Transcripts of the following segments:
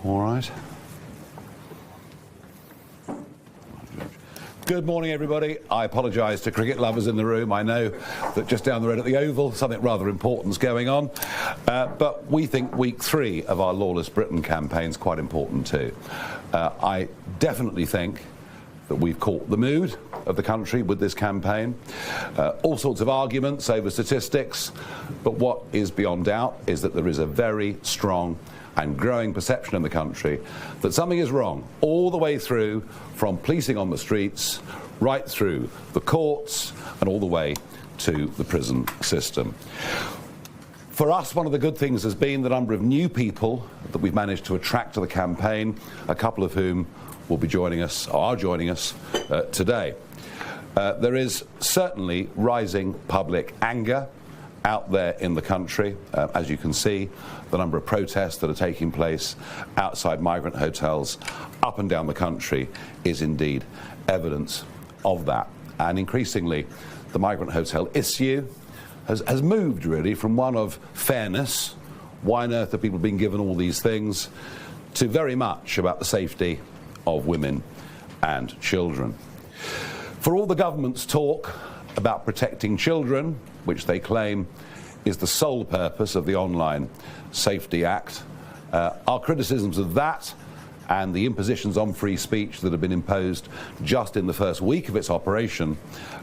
All right. Good morning, everybody. I apologise to cricket lovers in the room. I know that just down the road at the Oval, something rather important's going on. But we think week 3 of our Lawless Britain campaign is quite important too. I definitely think that we've caught the mood of the country with this campaign. All sorts of arguments over statistics, but what is beyond doubt is that there is a very strong and growing perception in the country that something is wrong all the way through, from policing on the streets, right through the courts and all the way to the prison system. For us, one of the good things has been the number of new people that we've managed to attract to the campaign, a couple of whom will be joining us, or are joining us today. There is certainly rising public anger out there in the country. As you can see, the number of protests that are taking place outside migrant hotels up and down the country is indeed evidence of that. And increasingly, the migrant hotel issue has moved really from one of fairness, why on earth have people been given all these things, to very much about the safety of women and children. For all the government's talk about protecting children, which they claim is the sole purpose of the Online Safety Act, our criticisms of that and the impositions on free speech that have been imposed just in the first week of its operation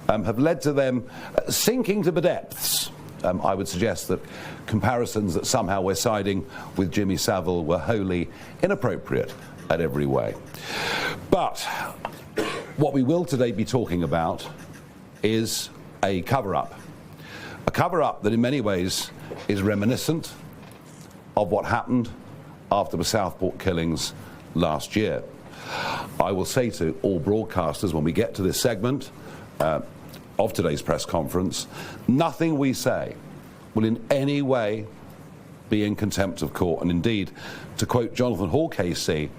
have led to them sinking to the depths. I would suggest that comparisons that somehow we're siding with Jimmy Savile were wholly inappropriate at every way. But what we will today be talking about is a cover-up. A cover-up that in many ways is reminiscent of what happened after the Southport killings last year. I will say to all broadcasters when we get to this segment of today's press conference, nothing we say will in any way be in contempt of court. And indeed, to quote Jonathan Hall KC,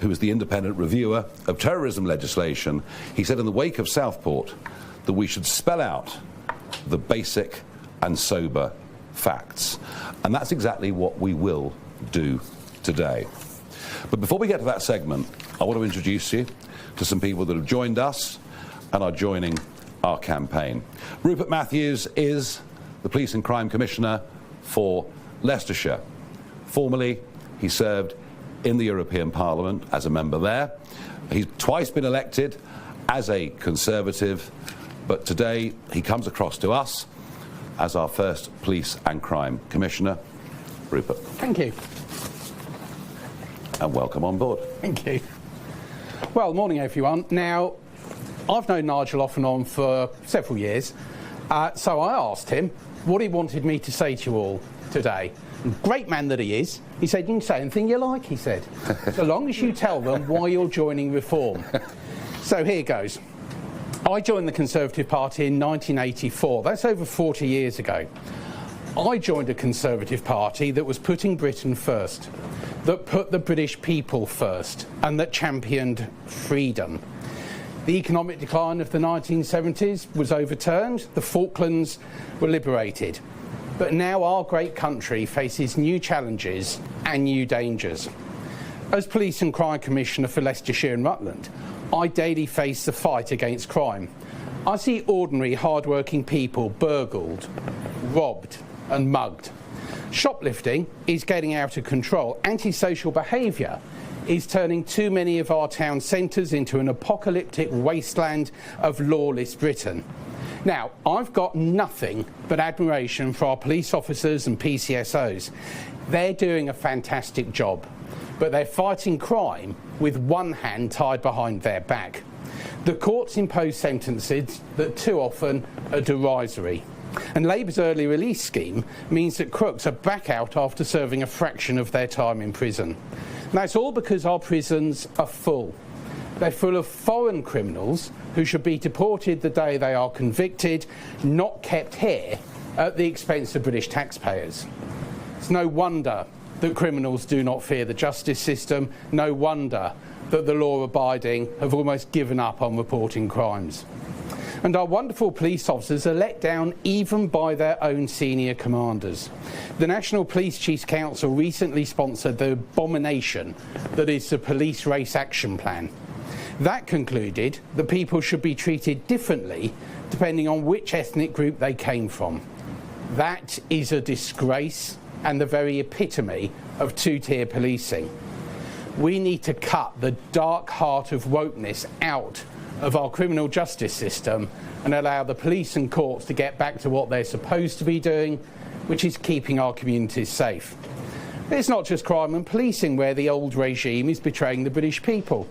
who is the independent reviewer of terrorism legislation, he said in the wake of Southport that we should spell out the basic and sober facts. And that's exactly what we will do today. But before we get to that segment, I want to introduce you to some people that have joined us and are joining our campaign. Rupert Matthews is the Police and Crime Commissioner for Leicestershire. Formerly, he served in the European Parliament as a member there. He's twice been elected as a Conservative, but today he comes across to us as our first Police and Crime Commissioner. Rupert. Thank you. And welcome on board. Thank you. Well, morning everyone. Now, I've known Nigel off and on for several years, so I asked him what he wanted me to say to you all today. Great man that he is. He said, you can say anything you like, he said, so long as you tell them why you're joining Reform. So here goes. I joined the Conservative Party in 1984. That's over 40 years ago. I joined a Conservative Party that was putting Britain first, that put the British people first, and that championed freedom. The economic decline of the 1970s was overturned, the Falklands were liberated. But now our great country faces new challenges and new dangers. As Police and Crime Commissioner for Leicestershire and Rutland, I daily face the fight against crime. I see ordinary, hard-working people burgled, robbed and mugged. Shoplifting is getting out of control. Antisocial behaviour is turning too many of our town centres into an apocalyptic wasteland of lawless Britain. Now, I've got nothing but admiration for our police officers and PCSOs. They're doing a fantastic job, but they're fighting crime with one hand tied behind their back. The courts impose sentences that too often are derisory. And Labour's early release scheme means that crooks are back out after serving a fraction of their time in prison. Now, it's all because our prisons are full. They're full of foreign criminals who should be deported the day they are convicted, not kept here at the expense of British taxpayers. It's no wonder that criminals do not fear the justice system. No wonder that the law-abiding have almost given up on reporting crimes. And our wonderful police officers are let down even by their own senior commanders. The National Police Chiefs Council recently sponsored the abomination that is the Police Race Action Plan. That concluded that people should be treated differently depending on which ethnic group they came from. That is a disgrace and the very epitome of two-tier policing. We need to cut the dark heart of wokeness out of our criminal justice system and allow the police and courts to get back to what they're supposed to be doing, which is keeping our communities safe. It's not just crime and policing where the old regime is betraying the British people.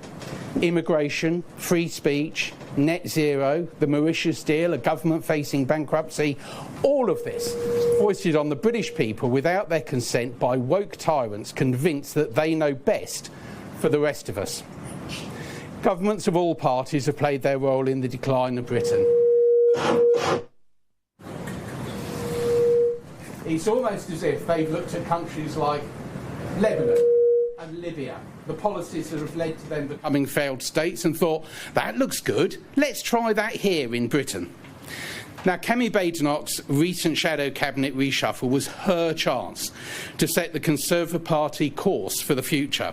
Immigration, free speech, net zero, the Mauritius deal, a government facing bankruptcy, all of this foisted on the British people without their consent by woke tyrants convinced that they know best for the rest of us. Governments of all parties have played their role in the decline of Britain. It's almost as if they've looked at countries like Lebanon and Libya, the policies that have led to them becoming failed states, and thought, that looks good, let's try that here in Britain. Now, Kemi Badenoch's recent shadow cabinet reshuffle was her chance to set the Conservative Party course for the future,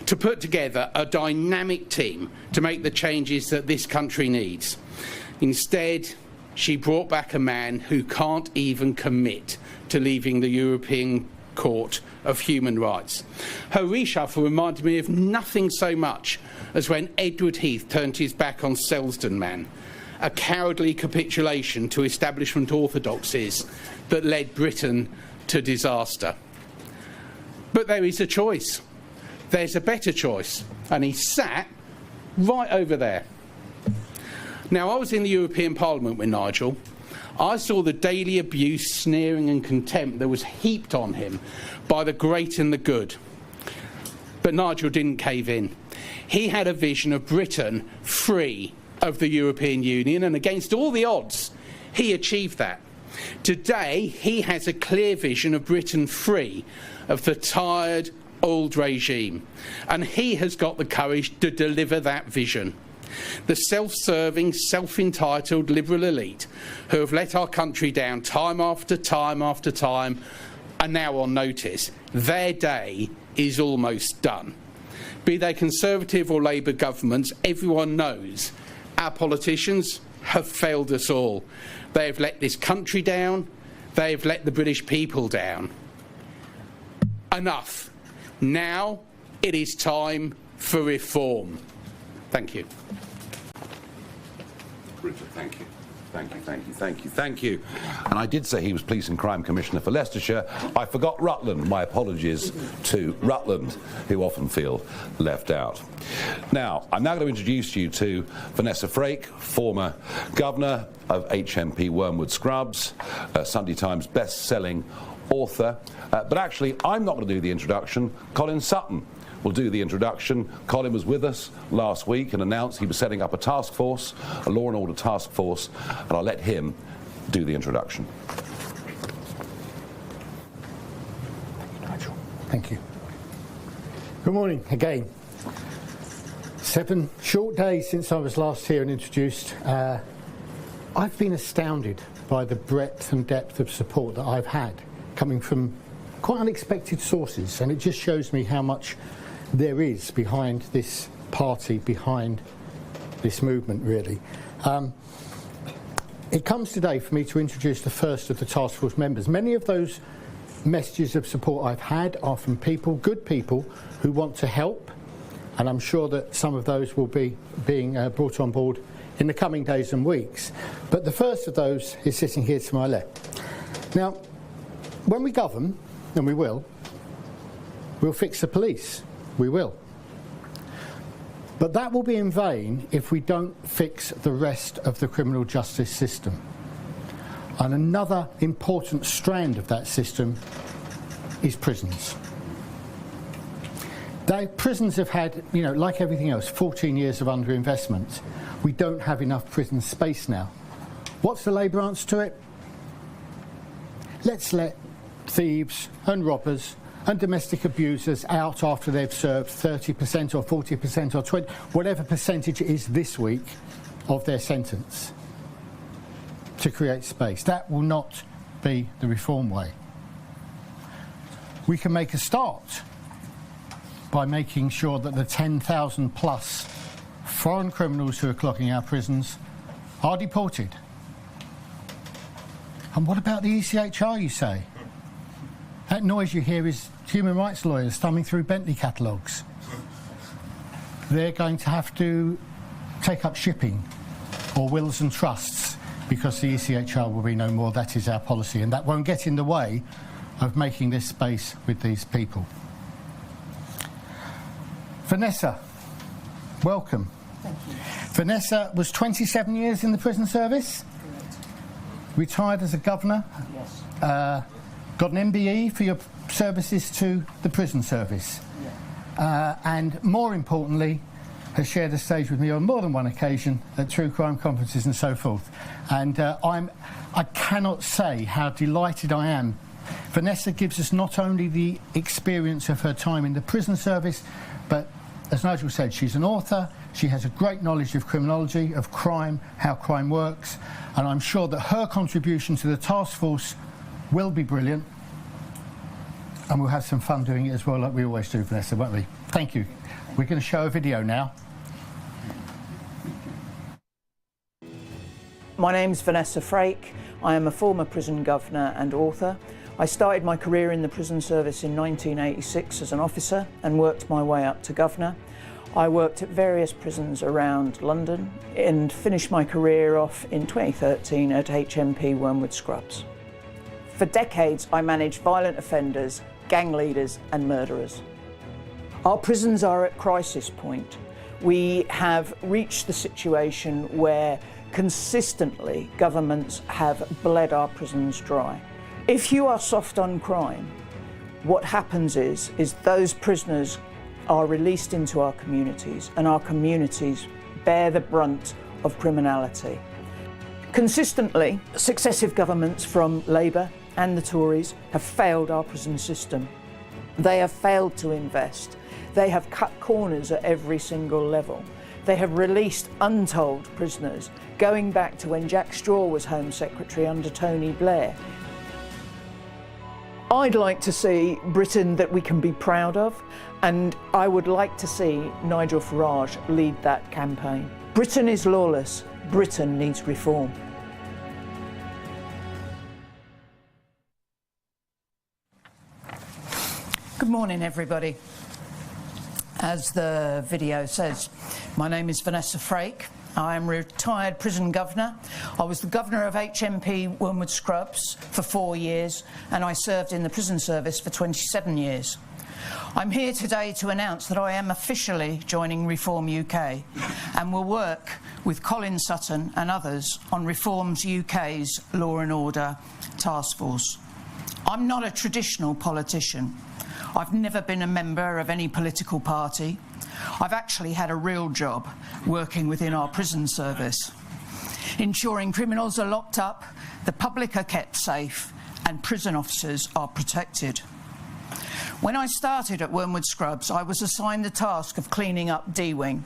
to put together a dynamic team to make the changes that this country needs. Instead, she brought back a man who can't even commit to leaving the European Court of Human Rights. Her reshuffle reminded me of nothing so much as when Edward Heath turned his back on Selsdon Man, a cowardly capitulation to establishment orthodoxies that led Britain to disaster. But there is a choice. There's a better choice, and he sat right over there. Now, I was in the European Parliament with Nigel. I saw the daily abuse, sneering and contempt that was heaped on him by the great and the good. But Nigel didn't cave in. He had a vision of Britain free of the European Union, and against all the odds, he achieved that. Today, he has a clear vision of Britain free of the tired, old regime, and he has got the courage to deliver that vision. The self-serving, self-entitled liberal elite who have let our country down time after time after time are now on notice. Their day is almost done. Be they Conservative or Labour governments, everyone knows our politicians have failed us all. They have let this country down. They have let the British people down. Enough. Now it is time for reform. Thank you. Richard, thank you. Thank you. And I did say he was Police and Crime Commissioner for Leicestershire. I forgot Rutland. My apologies to Rutland, who often feel left out. Now, I'm now going to introduce you to Vanessa Frank, former Governor of HMP Wormwood Scrubs, Sunday Times best-selling author. But actually, I'm not going to do the introduction. Colin Sutton will do the introduction. Colin was with us last week and announced he was setting up a task force, a law and order task force, and I'll let him do the introduction. Thank you, Nigel. Thank you. Good morning again. 7 short days since I was last here and introduced. I've been astounded by the breadth and depth of support that I've had coming from quite unexpected sources, and it just shows me how much there is behind this party, behind this movement, really. It comes today for me to introduce the first of the task force members. Many of those messages of support I've had are from people, good people, who want to help, and I'm sure that some of those will be being brought on board in the coming days and weeks. But the first of those is sitting here to my left. Now, when we govern, and we will, we'll fix the police. We will. But that will be in vain if we don't fix the rest of the criminal justice system. And another important strand of that system is prisons. Prisons have had, like everything else, 14 years of underinvestment. We don't have enough prison space now. What's the Labour answer to it? Let's let thieves and robbers and domestic abusers out after they've served 30% or 40% or 20%, whatever percentage it is this week of their sentence. to create space. That will not be the reform way. We can make a start by making sure that the 10,000 plus foreign criminals who are clogging our prisons are deported. And what about the ECHR, you say? That noise you hear is human rights lawyers thumbing through Bentley catalogues. They're going to have to take up shipping or wills and trusts because the ECHR will be no more. That is our policy, and that won't get in the way of making this space with these people. Vanessa, welcome. Thank you. Vanessa was 27 years in the prison service. Correct. Retired as a governor. Yes. Got an MBE for your services to the prison service. Yeah. And more importantly, has shared a stage with me on more than one occasion at true crime conferences and so forth. And I cannot say how delighted I am. Vanessa gives us not only the experience of her time in the prison service, but as Nigel said, she's an author. She has a great knowledge of criminology, of crime, how crime works, and I'm sure that her contribution to the task force will be brilliant, and we'll have some fun doing it as well, like we always do, Vanessa, won't we? Thank you. We're going to show a video now. My name's Vanessa Frank. I am a former prison governor and author. I started my career in the prison service in 1986 as an officer and worked my way up to governor. I worked at various prisons around London and finished my career off in 2013 at HMP Wormwood Scrubs. For decades, I managed violent offenders, gang leaders and murderers. Our prisons are at crisis point. We have reached the situation where consistently governments have bled our prisons dry. If you are soft on crime, what happens is those prisoners are released into our communities, and our communities bear the brunt of criminality. Consistently, successive governments from Labour and the Tories have failed our prison system. They have failed to invest. They have cut corners at every single level. They have released untold prisoners, going back to when Jack Straw was Home Secretary under Tony Blair. I'd like to see Britain that we can be proud of, and I would like to see Nigel Farage lead that campaign. Britain is lawless. Britain needs reform. Good morning, everybody. As the video says, my name is Vanessa Frank. I am a retired prison governor. I was the governor of HMP Wormwood Scrubs for 4 years, and I served in the prison service for 27 years. I'm here today to announce that I am officially joining Reform UK and will work with Colin Sutton and others on Reforms UK's Law and Order Task Force. I'm not a traditional politician. I've never been a member of any political party. I've actually had a real job working within our prison service, ensuring criminals are locked up, the public are kept safe, and prison officers are protected. When I started at Wormwood Scrubs, I was assigned the task of cleaning up D Wing.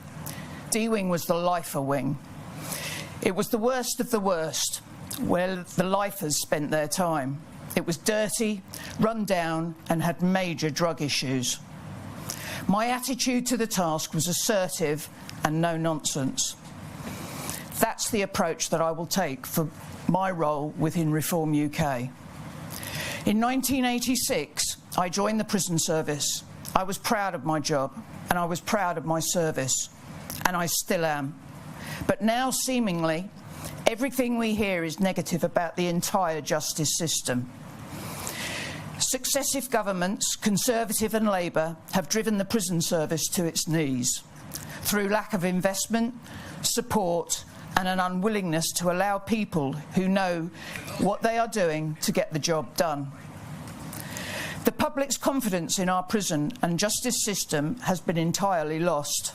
D Wing was the lifer wing. It was the worst of the worst, where the lifers spent their time. It was dirty, run down, and had major drug issues. My attitude to the task was assertive and no nonsense. That's the approach that I will take for my role within Reform UK. In 1986, I joined the prison service. I was proud of my job and I was proud of my service, and I still am. But now, seemingly, everything we hear is negative about the entire justice system. Successive governments, Conservative and Labour, have driven the prison service to its knees through lack of investment, support and an unwillingness to allow people who know what they are doing to get the job done. The public's confidence in our prison and justice system has been entirely lost.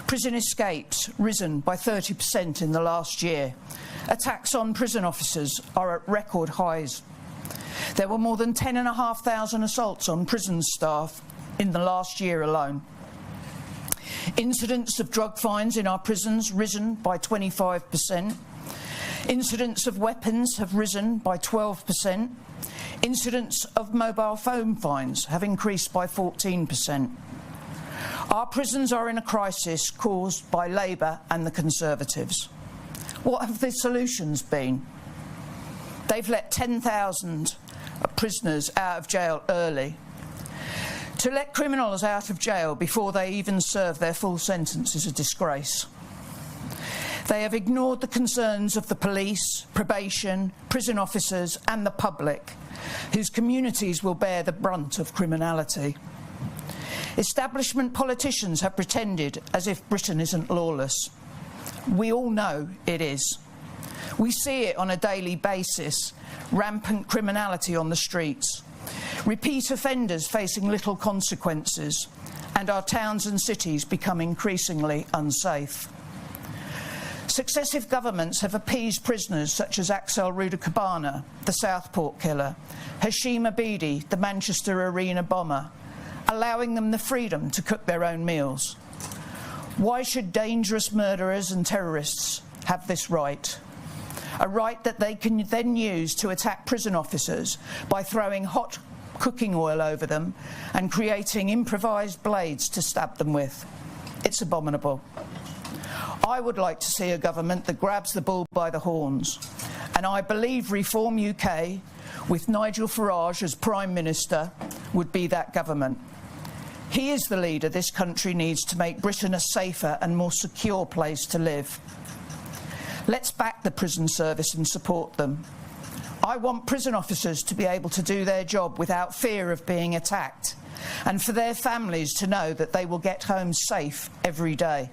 Prison escapes risen by 30% in the last year. Attacks on prison officers are at record highs. There were more than 10,500 assaults on prison staff in the last year alone. Incidents of drug fines in our prisons risen by 25%. Incidents of weapons have risen by 12%. Incidents of mobile phone fines have increased by 14%. Our prisons are in a crisis caused by Labour and the Conservatives. What have the solutions been? They've let 10,000 prisoners out of jail early. To let criminals out of jail before they even serve their full sentence is a disgrace. They have ignored the concerns of the police, probation, prison officers and the public, whose communities will bear the brunt of criminality. Establishment politicians have pretended as if Britain isn't lawless. We all know it is. We see it on a daily basis, rampant criminality on the streets, repeat offenders facing little consequences, and our towns and cities become increasingly unsafe. Successive governments have appeased prisoners such as Axel Rudakabana, the Southport killer, Hashim Abedi, the Manchester Arena bomber, allowing them the freedom to cook their own meals. Why should dangerous murderers and terrorists have this right? A right that they can then use to attack prison officers by throwing hot cooking oil over them and creating improvised blades to stab them with. It's abominable. I would like to see a government that grabs the bull by the horns, and I believe Reform UK, with Nigel Farage as Prime Minister, would be that government. He is the leader this country needs to make Britain a safer and more secure place to live. Let's back the prison service and support them. I want prison officers to be able to do their job without fear of being attacked, and for their families to know that they will get home safe every day.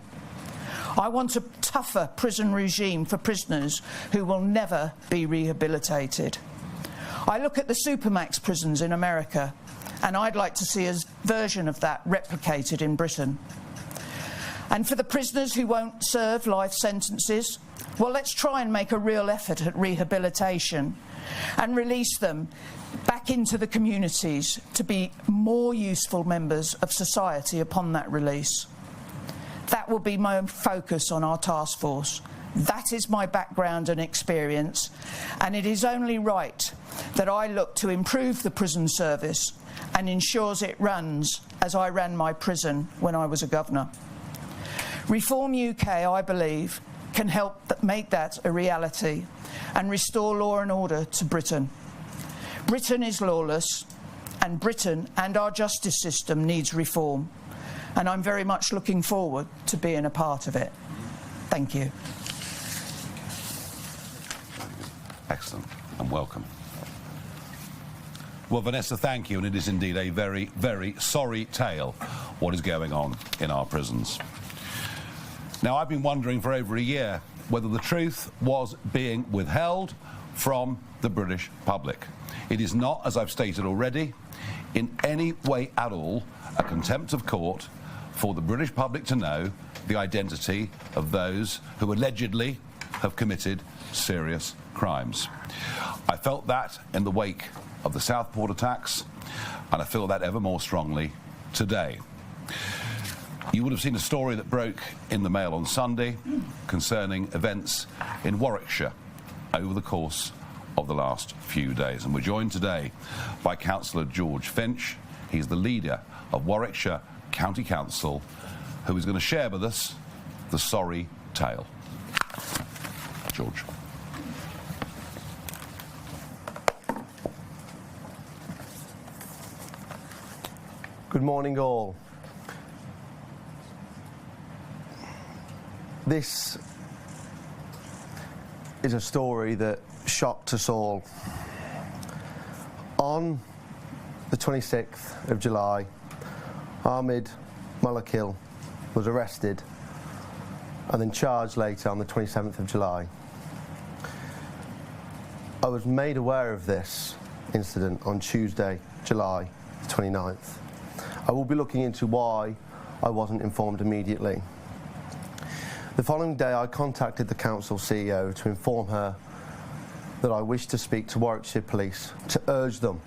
I want a tougher prison regime for prisoners who will never be rehabilitated. I look at the Supermax prisons in America, and I'd like to see a version of that replicated in Britain. And for the prisoners who won't serve life sentences, well, let's try and make a real effort at rehabilitation and release them back into the communities to be more useful members of society upon that release. That will be my focus on our task force. That is my background and experience, and it is only right that I look to improve the prison service and ensures it runs as I ran my prison when I was a governor. Reform UK, I believe, can help make that a reality and restore law and order to Britain. Britain is lawless, and Britain and our justice system needs reform, and I'm very much looking forward to being a part of it. Thank you. Excellent, and welcome. Well, Vanessa, thank you, and it is indeed a very, very sorry tale what is going on in our prisons. Now, I've been wondering for over a year whether the truth was being withheld from the British public. It is not, as I've stated already, in any way at all a contempt of court for the British public to know the identity of those who allegedly have committed serious crimes. I felt that in the wake of the Southport attacks, and I feel that ever more strongly today. You would have seen a story that broke in the Mail on Sunday concerning events in Warwickshire over the course of the last few days. And we're joined today by Councillor George Finch. He's the leader of Warwickshire County Council, who is going to share with us the sorry tale. George. Good morning, all. This is a story that shocked us all. On the 26th of July, Ahmed Mulakil was arrested and then charged later on the 27th of July. I was made aware of this incident on Tuesday, July 29th. I will be looking into why I wasn't informed immediately. The following day, I contacted the council CEO to inform her that I wished to speak to Warwickshire Police to urge them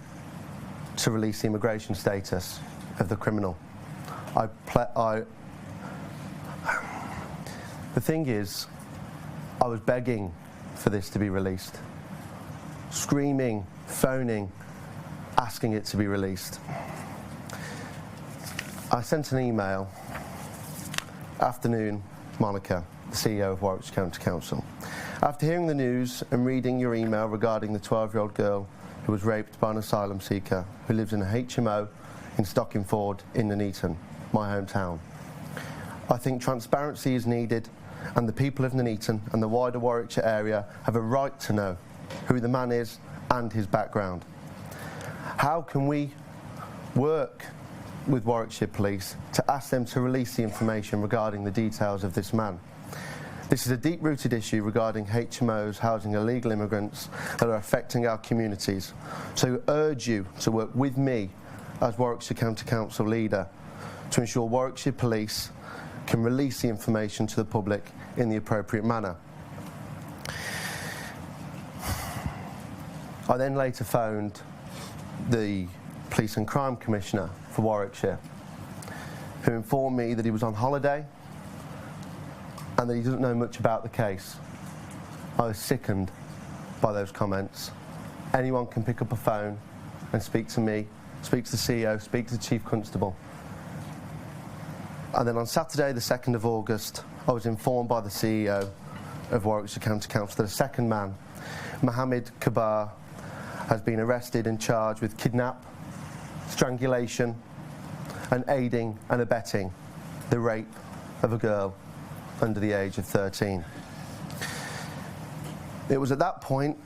to release the immigration status of the criminal. The thing is, I was begging for this to be released. Screaming, phoning, asking it to be released. I sent an email, afternoon, Monica, the CEO of Warwickshire County Council. After hearing the news and reading your email regarding the 12-year-old girl who was raped by an asylum seeker who lives in a HMO in Stockingford in Nuneaton, my hometown, I think transparency is needed, and the people of Nuneaton and the wider Warwickshire area have a right to know who the man is and his background. How can we work with Warwickshire Police to ask them to release the information regarding the details of this man? This is a deep-rooted issue regarding HMOs housing illegal immigrants that are affecting our communities. So I urge you to work with me as Warwickshire County Council leader to ensure Warwickshire Police can release the information to the public in the appropriate manner. I then later phoned the Police and Crime Commissioner for Warwickshire, who informed me that he was on holiday and that he doesn't know much about the case. I was sickened by those comments. Anyone can pick up a phone and speak to me, speak to the CEO, speak to the Chief Constable. And then on Saturday, the 2nd of August, I was informed by the CEO of Warwickshire County Council that a second man, Mohammed Kabar, has been arrested and charged with kidnap, strangulation, and aiding and abetting the rape of a girl under the age of 13. It was at that point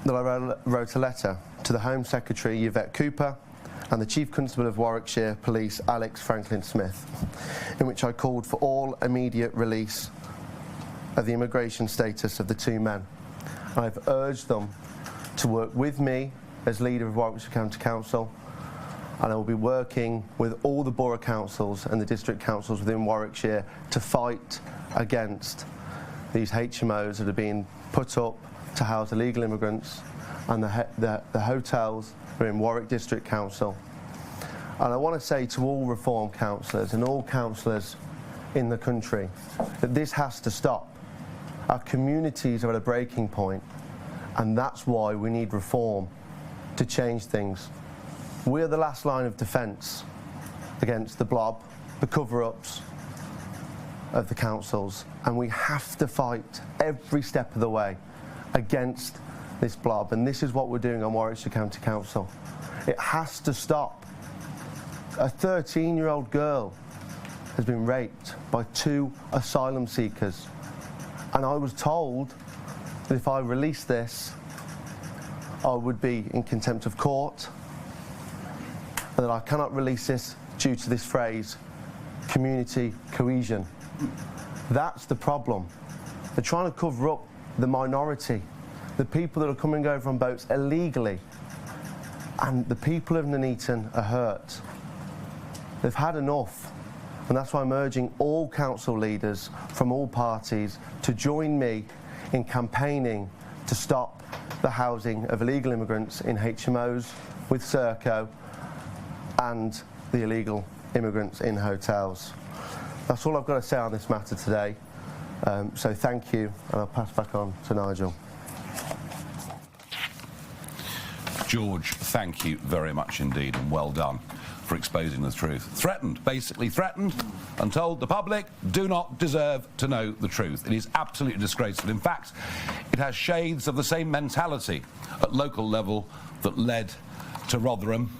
that I wrote a letter to the Home Secretary, Yvette Cooper, and the Chief Constable of Warwickshire Police, Alex Franklin Smith, in which I called for all immediate release of the immigration status of the two men. I've urged them to work with me as leader of Warwickshire County Council, and I will be working with all the borough councils and the district councils within Warwickshire to fight against these HMOs that are being put up to house illegal immigrants, and the hotels are in Warwick District Council. And I want to say to all reform councillors and all councillors in the country that this has to stop. Our communities are at a breaking point, and that's why we need reform to change things. We're the last line of defence against the blob, the cover-ups of the councils, and we have to fight every step of the way against this blob, and this is what we're doing on Warwickshire County Council. It has to stop. A 13-year-old girl has been raped by 2 asylum seekers, and I was told that if I released this, I would be in contempt of court, and that I cannot release this due to this phrase, community cohesion. That's the problem. They're trying to cover up the minority, the people that are coming over on boats illegally, and the people of Nuneaton are hurt. They've had enough, and that's why I'm urging all council leaders from all parties to join me in campaigning to stop the housing of illegal immigrants in HMOs with Serco and the illegal immigrants in hotels. That's all I've got to say on this matter today. So thank you, and I'll pass back on to Nigel. George, thank you very much indeed, and well done for exposing the truth. Threatened, basically threatened, and told the public do not deserve to know the truth. It is absolutely disgraceful. In fact, it has shades of the same mentality at local level that led to Rotherham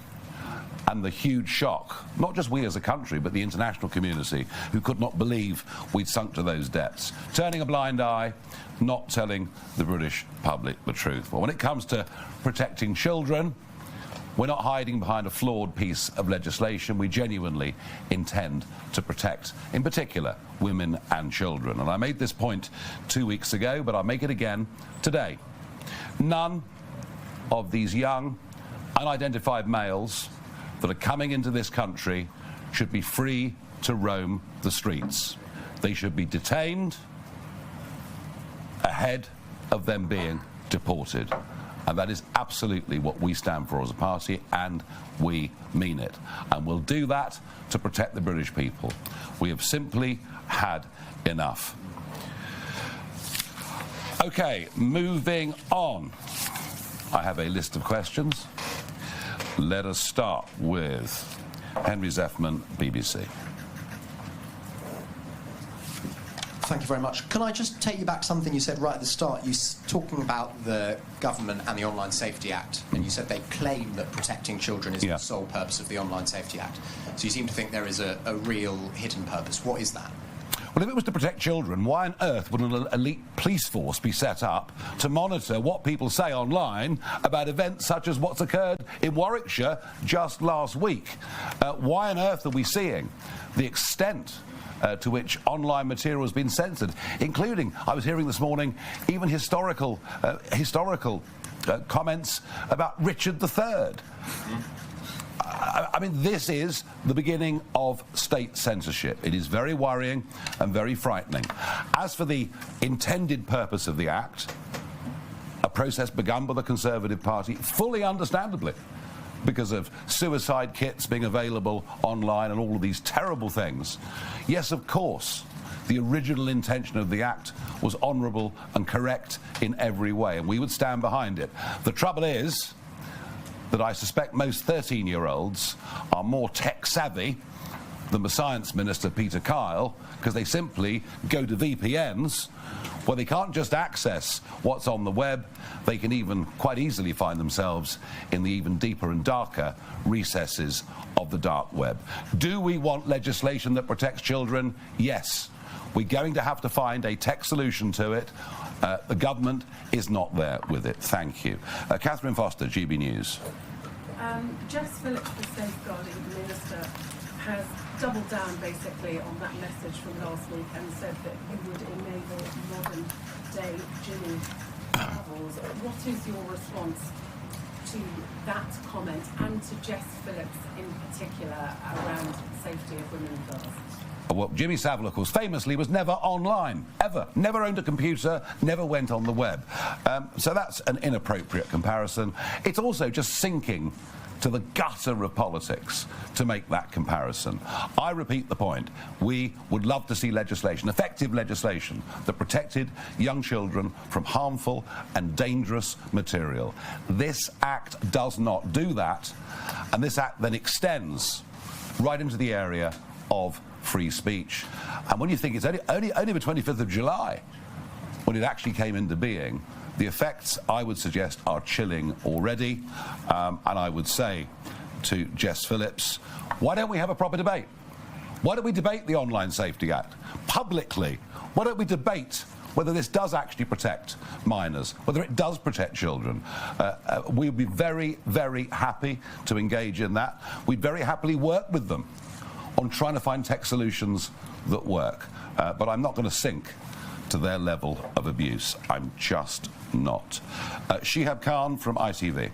and the huge shock, not just we as a country, but the international community, who could not believe we'd sunk to those depths. Turning a blind eye, not telling the British public the truth. Well, when it comes to protecting children, we're not hiding behind a flawed piece of legislation. We genuinely intend to protect, in particular, women and children. And I made this point 2 weeks ago, but I'll make it again today. None of these young, unidentified males that are coming into this country should be free to roam the streets. They should be detained ahead of them being deported. And that is absolutely what we stand for as a party, and we mean it. And we'll do that to protect the British people. We have simply had enough. OK, moving on. I have a list of questions. Let us start with Henry Zeffman, BBC. Thank you very much. Can I just take you back to something you said right at the start? You talking about the government and the Online Safety Act, and you said they claim that protecting children is the sole purpose of the Online Safety Act. So you seem to think there is a real hidden purpose. What is that? Well, if it was to protect children, why on earth would an elite police force be set up to monitor what people say online about events such as what's occurred in Warwickshire just last week? Why on earth are we seeing the extent to which online material has been censored, including, I was hearing this morning, even historical comments about Richard III? I mean, this is the beginning of state censorship. It is very worrying and very frightening. As for the intended purpose of the Act, a process begun by the Conservative Party, fully understandably, because of suicide kits being available online and all of these terrible things. Yes, of course, the original intention of the Act was honourable and correct in every way, and we would stand behind it. The trouble is that I suspect most 13-year-olds are more tech-savvy than the Science Minister, Peter Kyle, because they simply go to VPNs where they can't just access what's on the web, they can even quite easily find themselves in the even deeper and darker recesses of the dark web. Do we want legislation that protects children? Yes. We're going to have to find a tech solution to it. The government is not there with it. Thank you. Catherine Foster, GB News. Jess Phillips, the Safeguarding Minister, has doubled down basically on that message from last week and said that you would enable modern-day Jimmy Savile's. What is your response to that comment and to Jess Phillips in particular around the safety of women and girls? Well, Jimmy Savile, of course, famously was never online, ever. Never owned a computer, never went on the web. So that's an inappropriate comparison. It's also just sinking to the gutter of politics to make that comparison. I repeat the point. We would love to see legislation, effective legislation, that protected young children from harmful and dangerous material. This Act does not do that, and this Act then extends right into the area of free speech. And when you think it's only the 25th of July when it actually came into being, the effects, I would suggest, are chilling already. And I would say to Jess Phillips, why don't we have a proper debate? Why don't we debate the Online Safety Act publicly? Why don't we debate whether this does actually protect minors, whether it does protect children? We'd be very, very happy to engage in that. We'd very happily work with them on trying to find tech solutions that work. But I'm not going to sink to their level of abuse. I'm just not. Shihab Khan from ITV.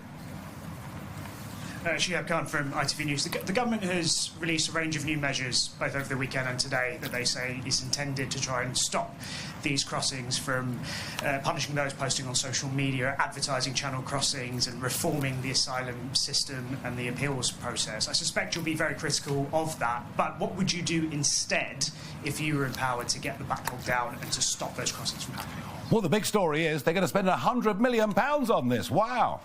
Shihab Khan from ITV News. The government has released a range of new measures, both over the weekend and today, that they say is intended to try and stop these crossings from punishing those posting on social media, advertising channel crossings, and reforming the asylum system and the appeals process. I suspect you'll be very critical of that, but what would you do instead if you were empowered to get the backlog down and to stop those crossings from happening? Well, the big story is they're going to spend £100 million on this. Wow.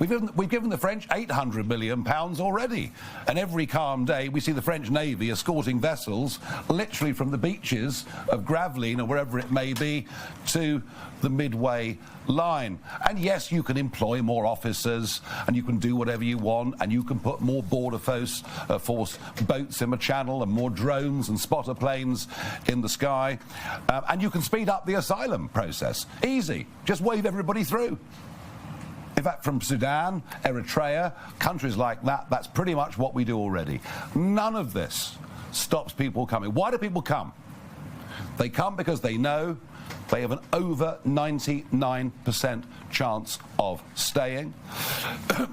We've given the French £800 million already. And every calm day, we see the French Navy escorting vessels literally from the beaches of Gravelines or wherever it may be to the Midway line. And yes, you can employ more officers and you can do whatever you want and you can put more border force boats in the channel and more drones and spotter planes in the sky. And you can speed up the asylum process. Easy. Just wave everybody through. In fact, from Sudan, Eritrea, countries like that, that's pretty much what we do already. None of this stops people coming. Why do people come? They come because they know they have an over 99% chance of staying.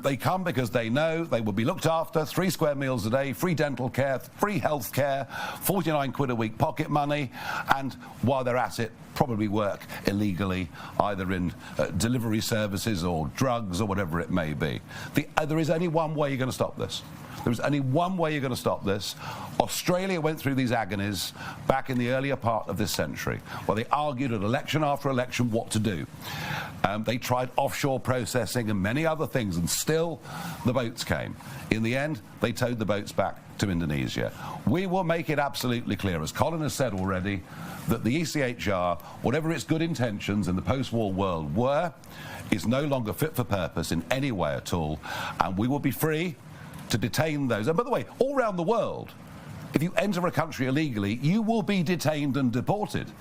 They come because they know they will be looked after, 3 square meals a day, free dental care, free health care, 49 quid a week pocket money, and while they're at it, probably work illegally, either in delivery services or drugs or whatever it may be. There is only one way you're going to stop this. There is only one way you're going to stop this. Australia went through these agonies back in the earlier part of this century, where they argued at election after election what to do. They tried offshore processing and many other things, and still the boats came. In the end, they towed the boats back to Indonesia. We will make it absolutely clear, as Colin has said already, that the ECHR, whatever its good intentions in the post-war world were, is no longer fit for purpose in any way at all, and we will be free to detain those. And by the way, all around the world, if you enter a country illegally, you will be detained and deported.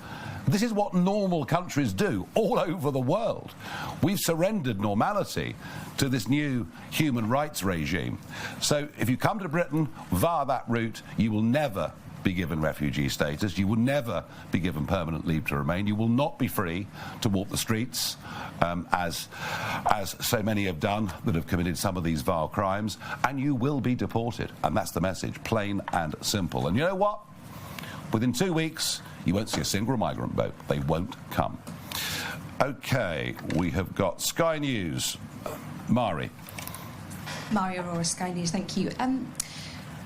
This is what normal countries do all over the world. We've surrendered normality to this new human rights regime. So if you come to Britain via that route, you will never be given refugee status. You will never be given permanent leave to remain. You will not be free to walk the streets, as so many have done that have committed some of these vile crimes, and you will be deported. And that's the message, plain and simple. And you know what? Within 2 weeks, you won't see a single migrant boat. They won't come. OK, we have got Sky News. Mari. Mari Aurora, Sky News, thank you.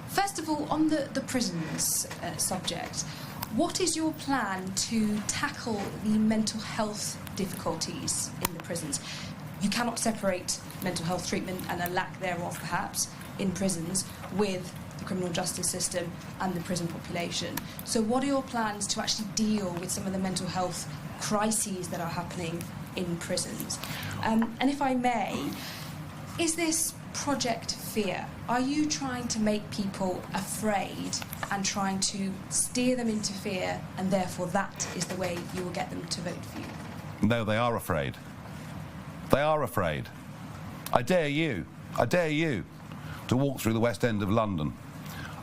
First of all, on the prisons subject, what is your plan to tackle the mental health difficulties in the prisons? You cannot separate mental health treatment and a lack thereof, perhaps, in prisons with the criminal justice system and the prison population. So what are your plans to actually deal with some of the mental health crises that are happening in prisons? And if I may, is this Project Fear? Are you trying to make people afraid and trying to steer them into fear, and therefore that is the way you will get them to vote for you? No, they are afraid. They are afraid. I dare you to walk through the West End of London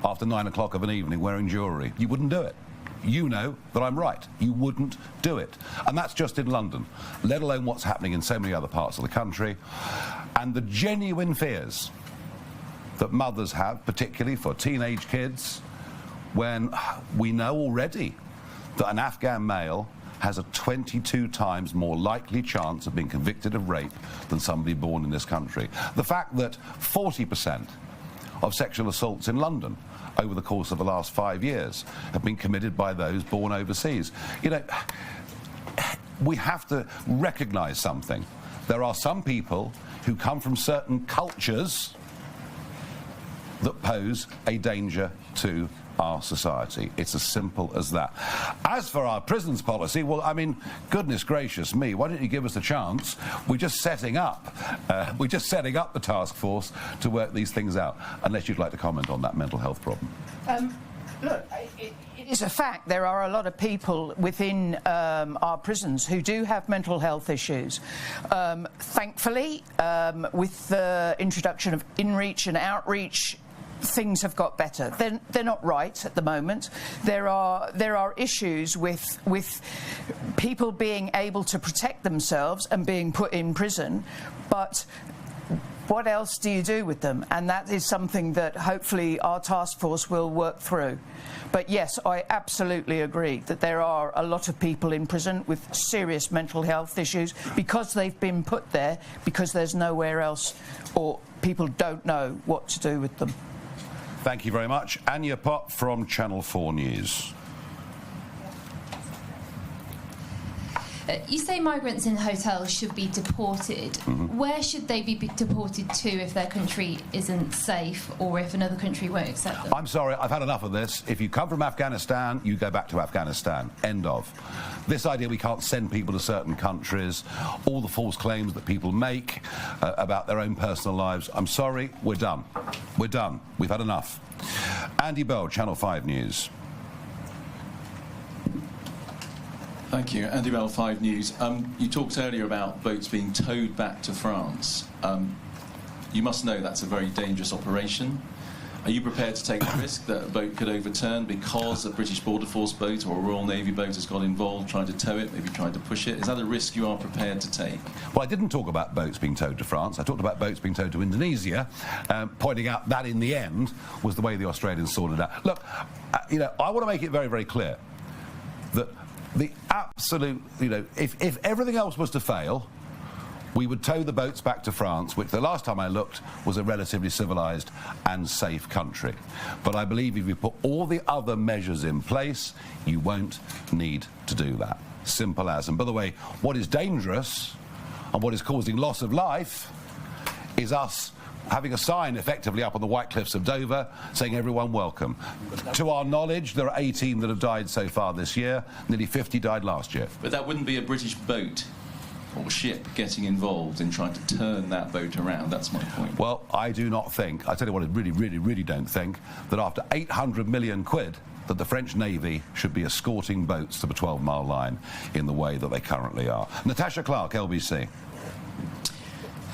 after 9 o'clock of an evening wearing jewellery. You wouldn't do it. You know that I'm right. You wouldn't do it. And that's just in London, let alone what's happening in so many other parts of the country. And the genuine fears that mothers have, particularly for teenage kids, when we know already that an Afghan male has a 22 times more likely chance of being convicted of rape than somebody born in this country. The fact that 40% of sexual assaults in London over the course of the last 5 years have been committed by those born overseas. You know, we have to recognise something. There are some people who come from certain cultures that pose a danger to our society. It's as simple as that. As for our prisons policy, well, I mean, goodness gracious me, why don't you give us a chance? We're just setting up the task force to work these things out, unless you'd like to comment on that mental health problem. Look, it is a fact there are a lot of people within our prisons who do have mental health issues. Thankfully, with the introduction of in-reach and outreach, things have got better. They're not right at the moment. There are issues with people being able to protect themselves and being put in prison, but what else do you do with them? And that is something that hopefully our task force will work through. But yes, I absolutely agree that there are a lot of people in prison with serious mental health issues because they've been put there because there's nowhere else, or people don't know what to do with them. Thank you very much. Anya Pott from Channel 4 News. You say migrants in hotels should be deported. Mm-hmm. Where should they be deported to if their country isn't safe or if another country won't accept them? I'm sorry, I've had enough of this. If you come from Afghanistan, you go back to Afghanistan. End of. This idea we can't send people to certain countries, all the false claims that people make about their own personal lives. I'm sorry, we're done. We're done. We've had enough. Andy Bell, Channel 5 News. Thank you. Andy Bell, 5 News. You talked earlier about boats being towed back to France. You must know that's a very dangerous operation. Are you prepared to take the risk that a boat could overturn because a British Border Force boat or a Royal Navy boat has got involved, trying to tow it, maybe trying to push it? Is that a risk you are prepared to take? Well, I didn't talk about boats being towed to France. I talked about boats being towed to Indonesia, pointing out that in the end was the way the Australians sorted it out. Look, you know, I want to make it very, very clear that the absolute, you know, if everything else was to fail, we would tow the boats back to France, which the last time I looked was a relatively civilised and safe country. But I believe if you put all the other measures in place, you won't need to do that. Simple as. And by the way, what is dangerous and what is causing loss of life is us having a sign effectively up on the White Cliffs of Dover saying everyone welcome. To our knowledge, there are 18 that have died so far this year. Nearly 50 died last year. But that wouldn't be a British boat or ship getting involved in trying to turn that boat around. That's my point. Well, I do not think, I tell you what I really don't think, that after 800 million quid that the French Navy should be escorting boats to the 12-mile line in the way that they currently are. Natasha Clark, LBC.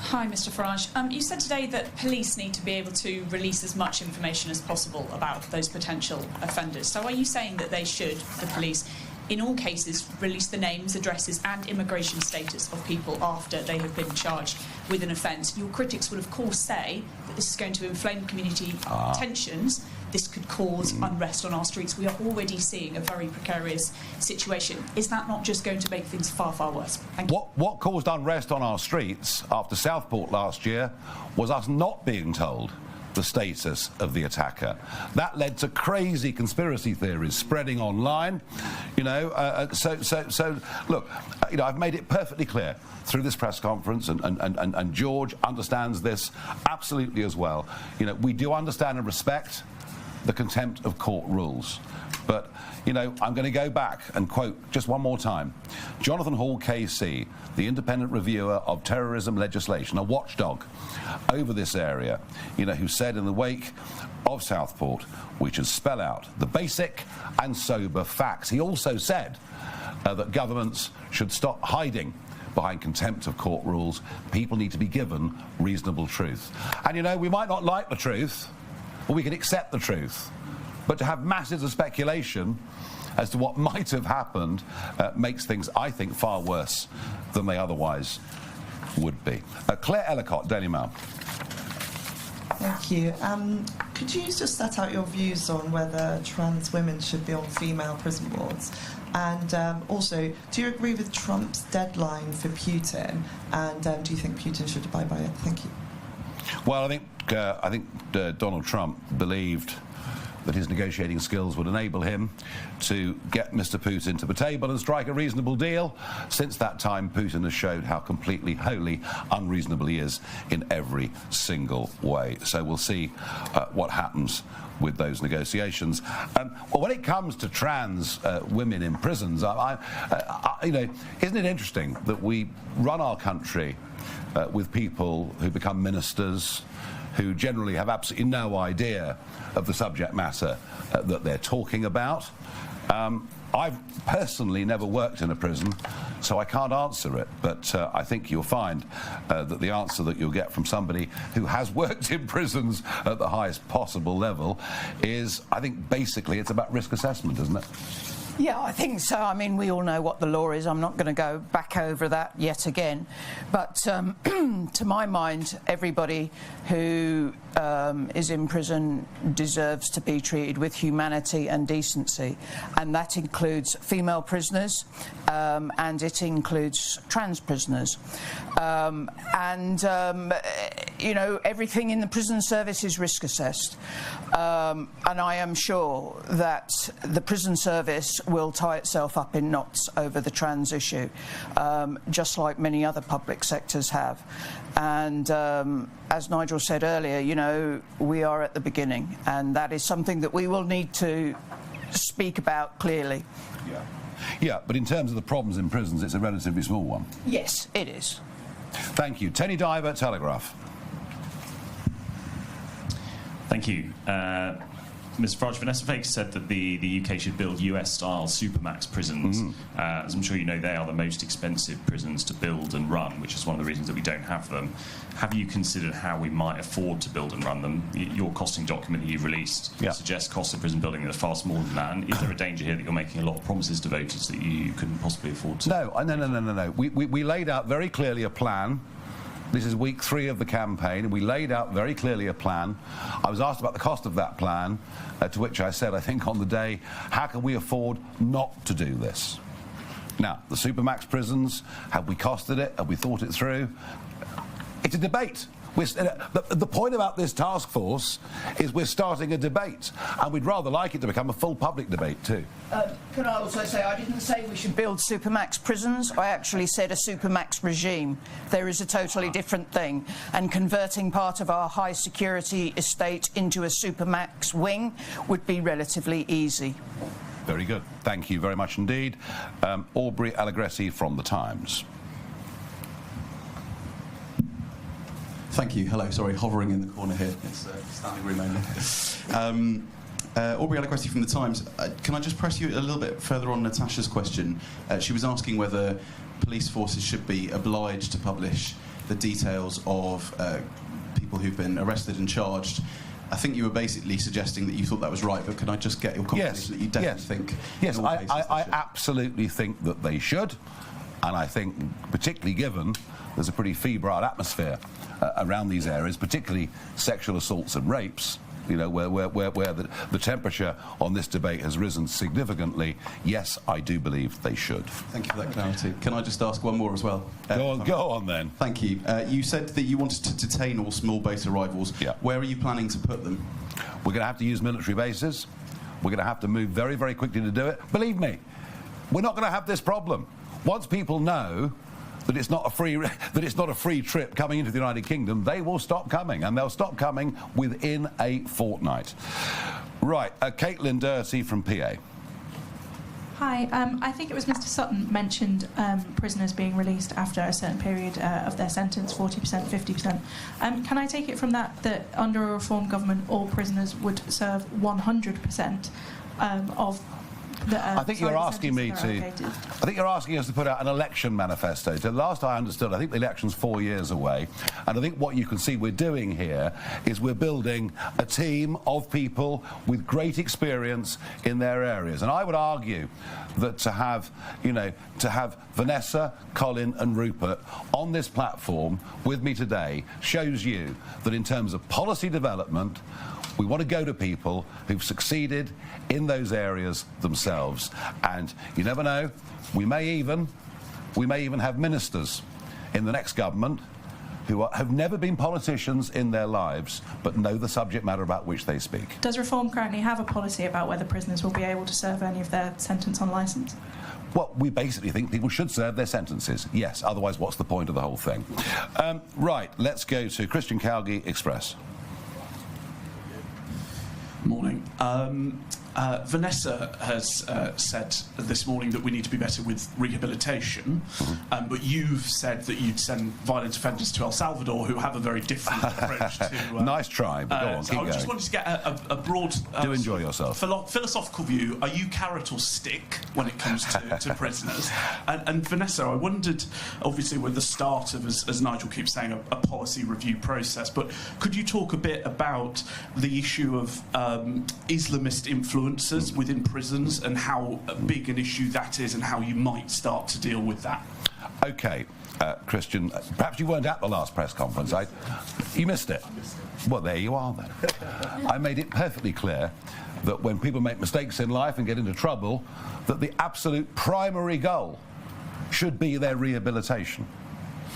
Hi, Mr Farage. You said today that police need to be able to release as much information as possible about those potential offenders. So are you saying that they should, the police, in all cases, release the names, addresses and immigration status of people after they have been charged with an offence? Your critics will, of course, say that this is going to inflame community tensions. This could cause unrest on our streets. We are already seeing a very precarious situation. Is that not just going to make things far, far worse? Thank you. What caused unrest on our streets after Southport last year was us not being told the status of the attacker. That led to crazy conspiracy theories spreading online. You know, so look, you know, I've made it perfectly clear through this press conference, and George understands this absolutely as well. You know, we do understand and respect the contempt of court rules. But, you know, I'm going to go back and quote just one more time Jonathan Hall KC, the independent reviewer of terrorism legislation, a watchdog over this area, you know, who said in the wake of Southport, we should spell out the basic and sober facts. He also said that governments should stop hiding behind contempt of court rules. People need to be given reasonable truth. And, you know, we might not like the truth, but we can accept the truth. But to have masses of speculation as to what might have happened makes things, I think, far worse than they otherwise would be. Claire Ellicott, Daily Mail. Thank you. Could you just set out your views on whether trans women should be on female prison wards? And also, do you agree with Trump's deadline for Putin? And do you think Putin should abide by it? Thank you. Well, I think Donald Trump believed that his negotiating skills would enable him to get Mr. Putin to the table and strike a reasonable deal. Since that time, Putin has showed how completely, wholly unreasonable he is in every single way. So we'll see what happens with those negotiations. Well, when it comes to trans women in prisons, you know, isn't it interesting that we run our country with people who become ministers, who generally have absolutely no idea of the subject matter that they're talking about. I've personally never worked in a prison, so I can't answer it, but I think you'll find that the answer that you'll get from somebody who has worked in prisons at the highest possible level is, I think basically it's about risk assessment, isn't it? Yeah, I think so. I mean, we all know what the law is. I'm not going to go back over that yet again. But to my mind, everybody who is in prison deserves to be treated with humanity and decency. And that includes female prisoners and it includes trans prisoners. You know, everything in the prison service is risk assessed. And I am sure that the prison service will tie itself up in knots over the trans issue, just like many other public sectors have. And as Nigel said earlier, you know, we are at the beginning, and that is something that we will need to speak about clearly. Yeah, but in terms of the problems in prisons, it's a relatively small one. Yes, it is. Thank you. Tony Diver, Telegraph. Thank you. Mr. Farage, Vanessa Frank said that the UK should build US-style supermax prisons. As I'm sure you know, they are the most expensive prisons to build and run, which is one of the reasons that we don't have them. Have you considered how we might afford to build and run them? Your costing document that you've released suggests costs of prison building that are far smaller than that. And is there a danger here that you're making a lot of promises to voters that you couldn't possibly afford to? No. We laid out very clearly a plan. This is week 3 of the campaign, and we laid out very clearly a plan. I was asked about the cost of that plan, to which I said, I think on the day, how can we afford not to do this? Now, the supermax prisons, have we costed it? Have we thought it through? It's a debate. The point about this task force is we're starting a debate, and we'd rather like it to become a full public debate too. Can I also say, I didn't say we should build supermax prisons. I actually said a supermax regime. There is a totally different thing, and converting part of our high security estate into a supermax wing would be relatively easy. Very good. Thank you very much indeed. Aubrey Allegretti from The Times. Thank you. Hello. Sorry, hovering in the corner here. It's standing room only. Aubrey Allegretti from The Times. Can I just press you a little bit further on Natasha's question? She was asking whether police forces should be obliged to publish the details of people who've been arrested and charged. I think you were basically suggesting that you thought that was right, but can I just get your confirmation that you definitely think... Yes, I absolutely think that they should, and I think, particularly given there's a pretty febrile atmosphere around these areas, particularly sexual assaults and rapes, you know, where the temperature on this debate has risen significantly. Yes, I do believe they should. Thank you for that clarity. Can I just ask one more as well? Go on then. Thank you. You said that you wanted to detain all small base arrivals. Yeah. Where are you planning to put them? We're going to have to use military bases. We're going to have to move very, very quickly to do it. Believe me, we're not going to have this problem. Once people know that it's not a free trip coming into the United Kingdom, they will stop coming, and they'll stop coming within a fortnight. Right, Caitlin Doherty from PA. Hi, I think it was Mr. Sutton mentioned prisoners being released after a certain period of their sentence, 40%, 50%. Can I take it from that under a reform government, all prisoners would serve 100% of I think you're asking me to. I think you're asking us to put out an election manifesto. So last I understood, I think the election's 4 years away, and I think what you can see we're doing here is we're building a team of people with great experience in their areas. And I would argue that to have Vanessa, Colin, and Rupert on this platform with me today shows you that in terms of policy development, we want to go to people who've succeeded in those areas themselves. And you never know, we may even have ministers in the next government who have never been politicians in their lives but know the subject matter about which they speak. Does Reform currently have a policy about whether prisoners will be able to serve any of their sentence on licence? Well, we basically think people should serve their sentences, yes. Otherwise, what's the point of the whole thing? Right, let's go to Christian Calgie, Express. Morning. Vanessa has said this morning that we need to be better with rehabilitation, but you've said that you'd send violent offenders to El Salvador who have a very different approach to... nice try, but go on, keep going. I just wanted to get a broad... Do enjoy yourself. Philosophical view. Are you carrot or stick when it comes to prisoners? And Vanessa, I wondered, obviously we're at the start of, as Nigel keeps saying, a policy review process, but could you talk a bit about the issue of Islamist influences within prisons and how big an issue that is and how you might start to deal with that? OK, Christian, perhaps you weren't at the last press conference. You missed it. Well, there you are then. I made it perfectly clear that when people make mistakes in life and get into trouble, that the absolute primary goal should be their rehabilitation.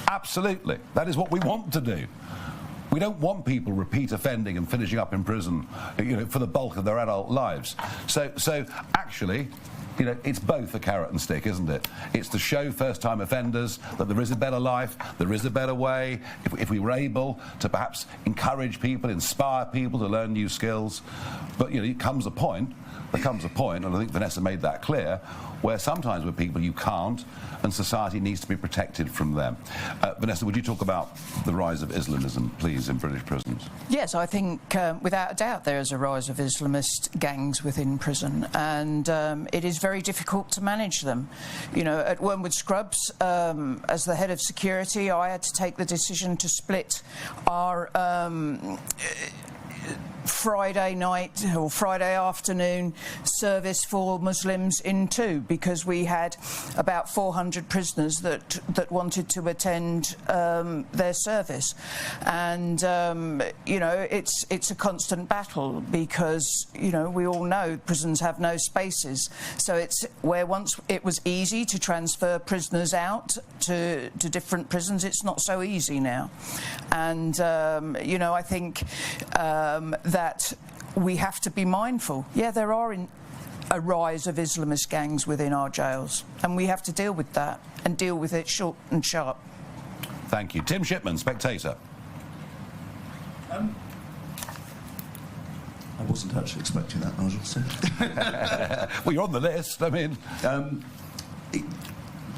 Absolutely. That is what we want to do. We don't want people repeat offending and finishing up in prison, for the bulk of their adult lives. So actually, it's both a carrot and stick, isn't it? It's to show first-time offenders that there is a better life, there is a better way. If we were able to perhaps encourage people, inspire people to learn new skills, but it comes a point there comes a point, and I think Vanessa made that clear, where sometimes with people you can't, and society needs to be protected from them. Vanessa, would you talk about the rise of Islamism, please, in British prisons? Yes, I think without a doubt there is a rise of Islamist gangs within prison, and it is very difficult to manage them. You know, at Wormwood Scrubs, as the head of security, I had to take the decision to split our Friday night or Friday afternoon service for Muslims in two, because we had about 400 prisoners that wanted to attend their service, and you know, it's a constant battle, because you know, we all know prisons have no spaces, so it's where once it was easy to transfer prisoners out to different prisons, it's not so easy now. And you know, I think that we have to be mindful. Yeah, there are a rise of Islamist gangs within our jails, and we have to deal with that, and deal with it short and sharp. Thank you. Tim Shipman, Spectator. I wasn't actually expecting that, Nigel. So. Well, you're on the list, I mean.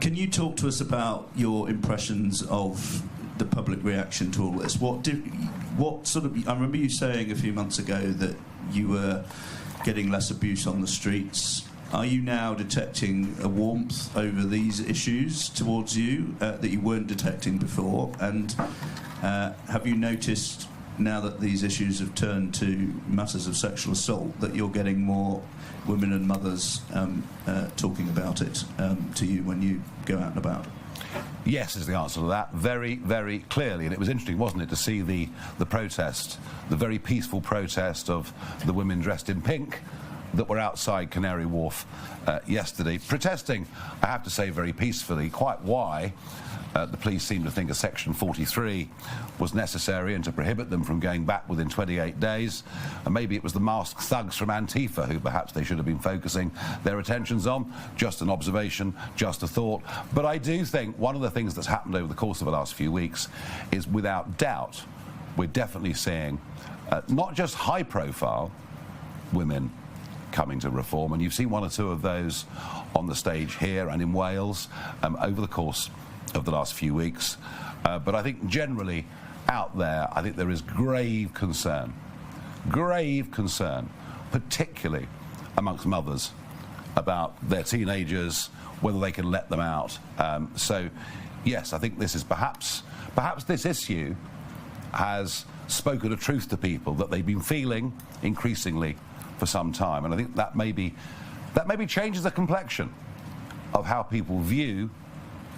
Can you talk to us about your impressions of the public reaction to all this? What sort of... I remember you saying a few months ago that you were getting less abuse on the streets. Are you now detecting a warmth over these issues towards you that you weren't detecting before? And have you noticed, now that these issues have turned to matters of sexual assault, that you're getting more women and mothers talking about it to you when you go out and about? Yes is the answer to that, very, very clearly. And it was interesting, wasn't it, to see the protest, the very peaceful protest of the women dressed in pink that were outside Canary Wharf yesterday, protesting, I have to say, very peacefully, quite why the police seemed to think a Section 43 was necessary, and to prohibit them from going back within 28 days. And maybe it was the masked thugs from Antifa who perhaps they should have been focusing their attentions on. Just an observation, just a thought. But I do think one of the things that's happened over the course of the last few weeks is, without doubt, we're definitely seeing not just high-profile women coming to reform, and you've seen one or two of those on the stage here and in Wales over the course of the last few weeks, but I think generally out there, I think there is grave concern, particularly amongst mothers, about their teenagers, whether they can let them out. So yes, I think this is perhaps this issue has spoken a truth to people that they've been feeling increasingly for some time, and I think that maybe changes the complexion of how people view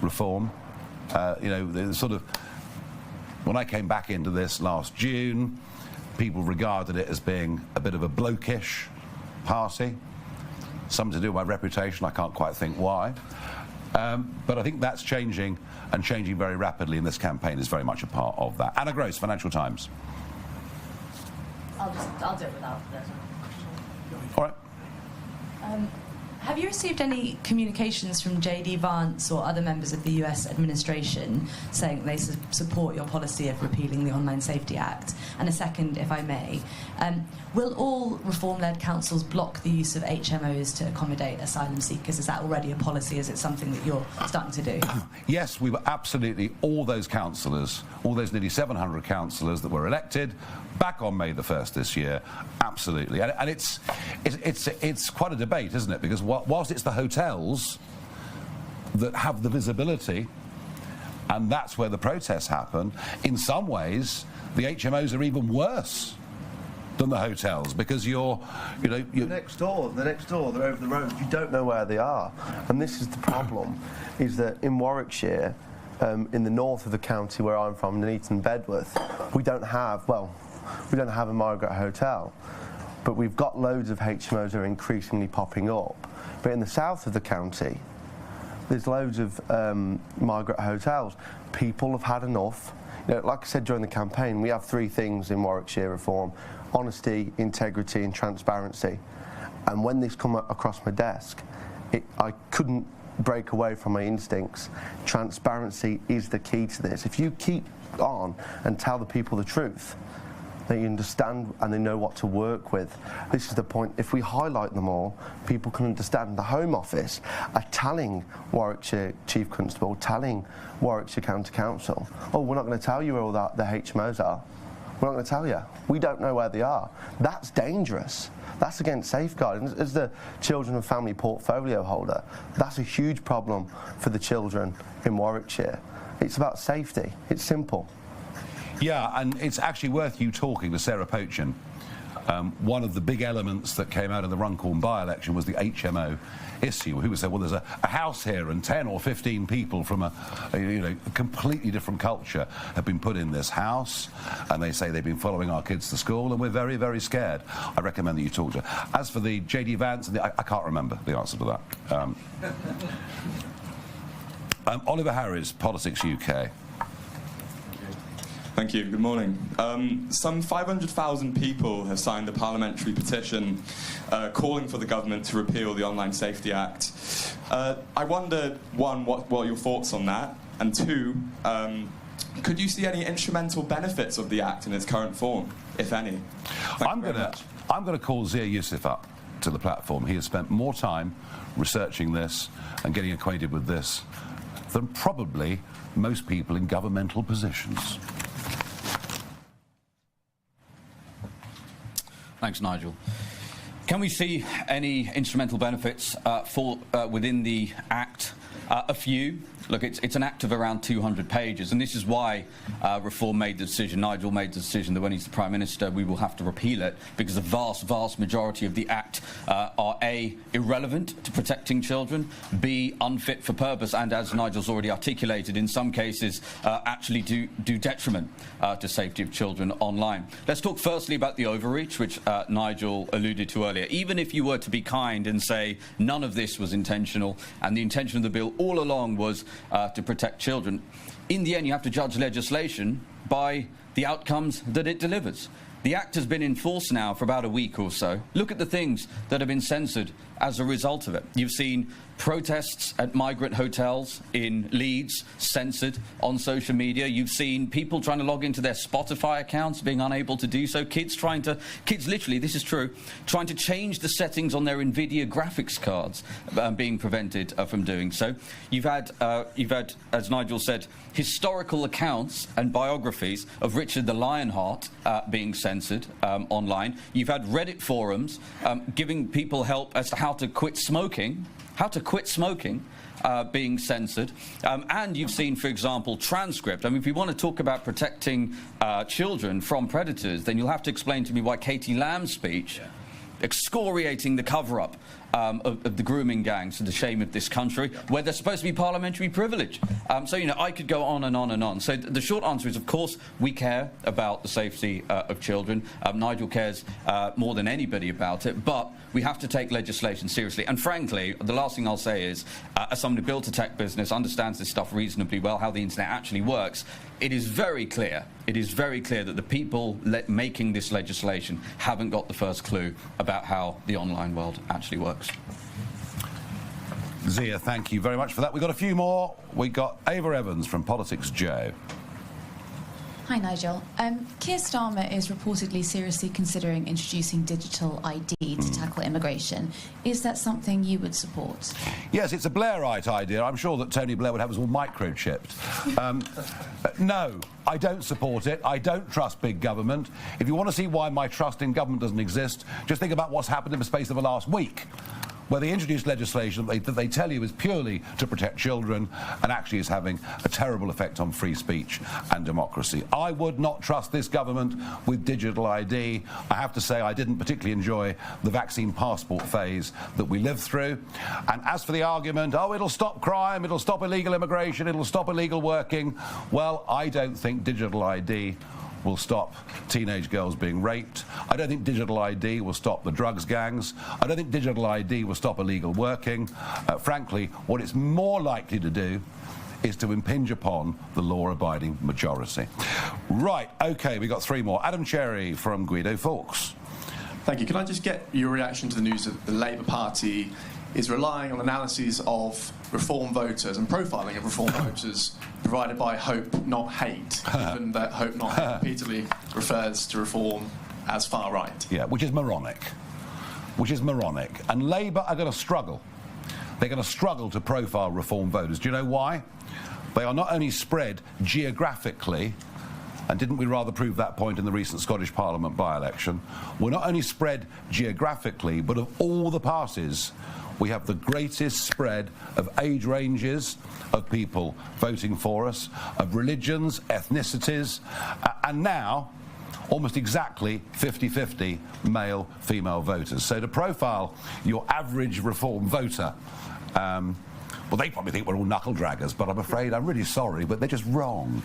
reform. You know, the sort of, when I came back into this last June, people regarded it as being a bit of a blokish party. Something to do with my reputation, I can't quite think why. But I think that's changing, and changing very rapidly, and this campaign is very much a part of that. Anna Gross, Financial Times. I'll do it without this. All right. Have you received any communications from J.D. Vance or other members of the US administration saying they support your policy of repealing the Online Safety Act? And a second, if I may, will all reform-led councils block the use of HMOs to accommodate asylum seekers? Is that already a policy? Is it something that you're starting to do? Yes, we were absolutely, all those councillors, all those nearly 700 councillors that were elected back on May the 1st this year, absolutely. And it's quite a debate, isn't it? Because whilst it's the hotels that have the visibility, and that's where the protests happen, in some ways the HMOs are even worse than the hotels, because you're next door, they're over the road, you don't know where they are. And this is the problem, is that in Warwickshire, in the north of the county where I'm from, Nuneaton, Bedworth, we don't have a Margaret Hotel, but we've got loads of HMOs that are increasingly popping up. But in the south of the county, there's loads of Margaret Hotels. People have had enough. You know, like I said during the campaign, we have three things in Warwickshire reform: honesty, integrity and transparency. And when this come across my desk, I couldn't break away from my instincts. Transparency is the key to this. If you keep on and tell the people the truth, They understand and they know what to work with. This is the point. If we highlight them all, people can understand. The Home Office are telling Warwickshire Chief Constable, telling Warwickshire County Council, oh, we're not going to tell you where all the HMOs are. We're not going to tell you. We don't know where they are. That's dangerous. That's against safeguarding. As the Children and Family Portfolio holder, that's a huge problem for the children in Warwickshire. It's about safety. It's simple. Yeah, and it's actually worth you talking to Sarah Pochin. One of the big elements that came out of the Runcorn by-election was the HMO issue. Who said, well, there's a house here and 10 or 15 people from a completely different culture have been put in this house, and they say they've been following our kids to school, and we're very, very scared. I recommend that you talk to her. As for the JD Vance, I can't remember the answer to that. Oliver Harris, Politics UK. Thank you. Good morning. Some 500,000 people have signed the parliamentary petition calling for the government to repeal the Online Safety Act. I wonder, one, what are your thoughts on that? And two, could you see any instrumental benefits of the Act in its current form, if any? I'm going to call Zia Yusuf up to the platform. He has spent more time researching this and getting acquainted with this than probably most people in governmental positions. Thanks, Nigel. Can we see any instrumental benefits within the Act? A few. Look, it's an Act of around 200 pages, and this is why Reform made the decision, Nigel made the decision that when he's the Prime Minister we will have to repeal it, because the vast majority of the Act are A, irrelevant to protecting children, B, unfit for purpose, and as Nigel's already articulated, in some cases actually do detriment to safety of children online. Let's talk firstly about the overreach, which Nigel alluded to earlier. Even if you were to be kind and say none of this was intentional, and the intention of the bill all along was to protect children, in the end you have to judge legislation by the outcomes that it delivers. The Act has been in force now for about a week or so. Look at the things that have been censored as a result of it. You've seen protests at migrant hotels in Leeds censored on social media. You've seen people trying to log into their Spotify accounts being unable to do so. Kids literally, this is true, trying to change the settings on their NVIDIA graphics cards being prevented from doing so. You've had, as Nigel said, historical accounts and biographies of Richard the Lionheart being censored online. You've had Reddit forums giving people help as to how to quit smoking. Being censored. And you've seen, for example, transcript. I mean, if you want to talk about protecting children from predators, then you'll have to explain to me why Katie Lamb's speech, excoriating the cover-up of the grooming gangs to the shame of this country, where there's supposed to be parliamentary privilege. So, I could go on and on and on. So the short answer is, of course, we care about the safety of children. Nigel cares more than anybody about it, but we have to take legislation seriously. And frankly, the last thing I'll say is, as someone who built a tech business, understands this stuff reasonably well, how the internet actually works, it is very clear that the people making this legislation haven't got the first clue about how the online world actually works. Zia, thank you very much for that. We've got a few more. We've got Ava Evans from Politics Joe. Hi, Nigel. Keir Starmer is reportedly seriously considering introducing digital ID to tackle immigration. Is that something you would support? Yes, it's a Blairite idea. I'm sure that Tony Blair would have us all microchipped. No, I don't support it. I don't trust big government. If you want to see why my trust in government doesn't exist, just think about what's happened in the space of the last week, where they introduced legislation that they tell you is purely to protect children and actually is having a terrible effect on free speech and democracy. I would not trust this government with digital ID. I have to say I didn't particularly enjoy the vaccine passport phase that we lived through. And as for the argument, it'll stop crime, it'll stop illegal immigration, it'll stop illegal working, well, I don't think digital ID will stop teenage girls being raped. I don't think digital ID will stop the drugs gangs. I don't think digital ID will stop illegal working. Frankly, what it's more likely to do is to impinge upon the law-abiding majority. Right, OK, we've got three more. Adam Cherry from Guido Fawkes. Thank you. Can I just get your reaction to the news that the Labour Party is relying on analyses of reform voters and profiling of reform voters provided by Hope Not Hate, given that Hope Not Hate repeatedly refers to reform as far right. Yeah, which is moronic. And Labour are going to struggle. They're going to struggle to profile reform voters. Do you know why? They are not only spread geographically, and didn't we rather prove that point in the recent Scottish Parliament by-election? We're not only spread geographically, but of all the parties, we have the greatest spread of age ranges of people voting for us, of religions, ethnicities, and now almost exactly 50-50 male-female voters. So to profile your average reform voter, well, they probably think we're all knuckle-draggers, but I'm afraid, I'm really sorry, but they're just wrong.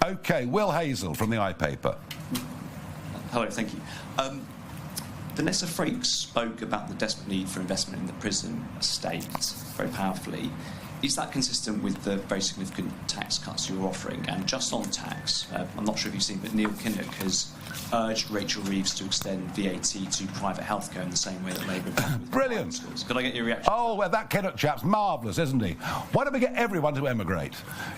OK, Will Hazel from the iPaper. Hello, thank you. Vanessa Frank spoke about the desperate need for investment in the prison estate very powerfully. Is that consistent with the very significant tax cuts you're offering? And just on tax, I'm not sure if you've seen, but Neil Kinnock has urged Rachel Reeves to extend VAT to private healthcare in the same way that Labour did with Brilliant. Schools. Could I get your reaction? Oh, well, that Kinnock chap's marvellous, isn't he? Why don't we get everyone to emigrate?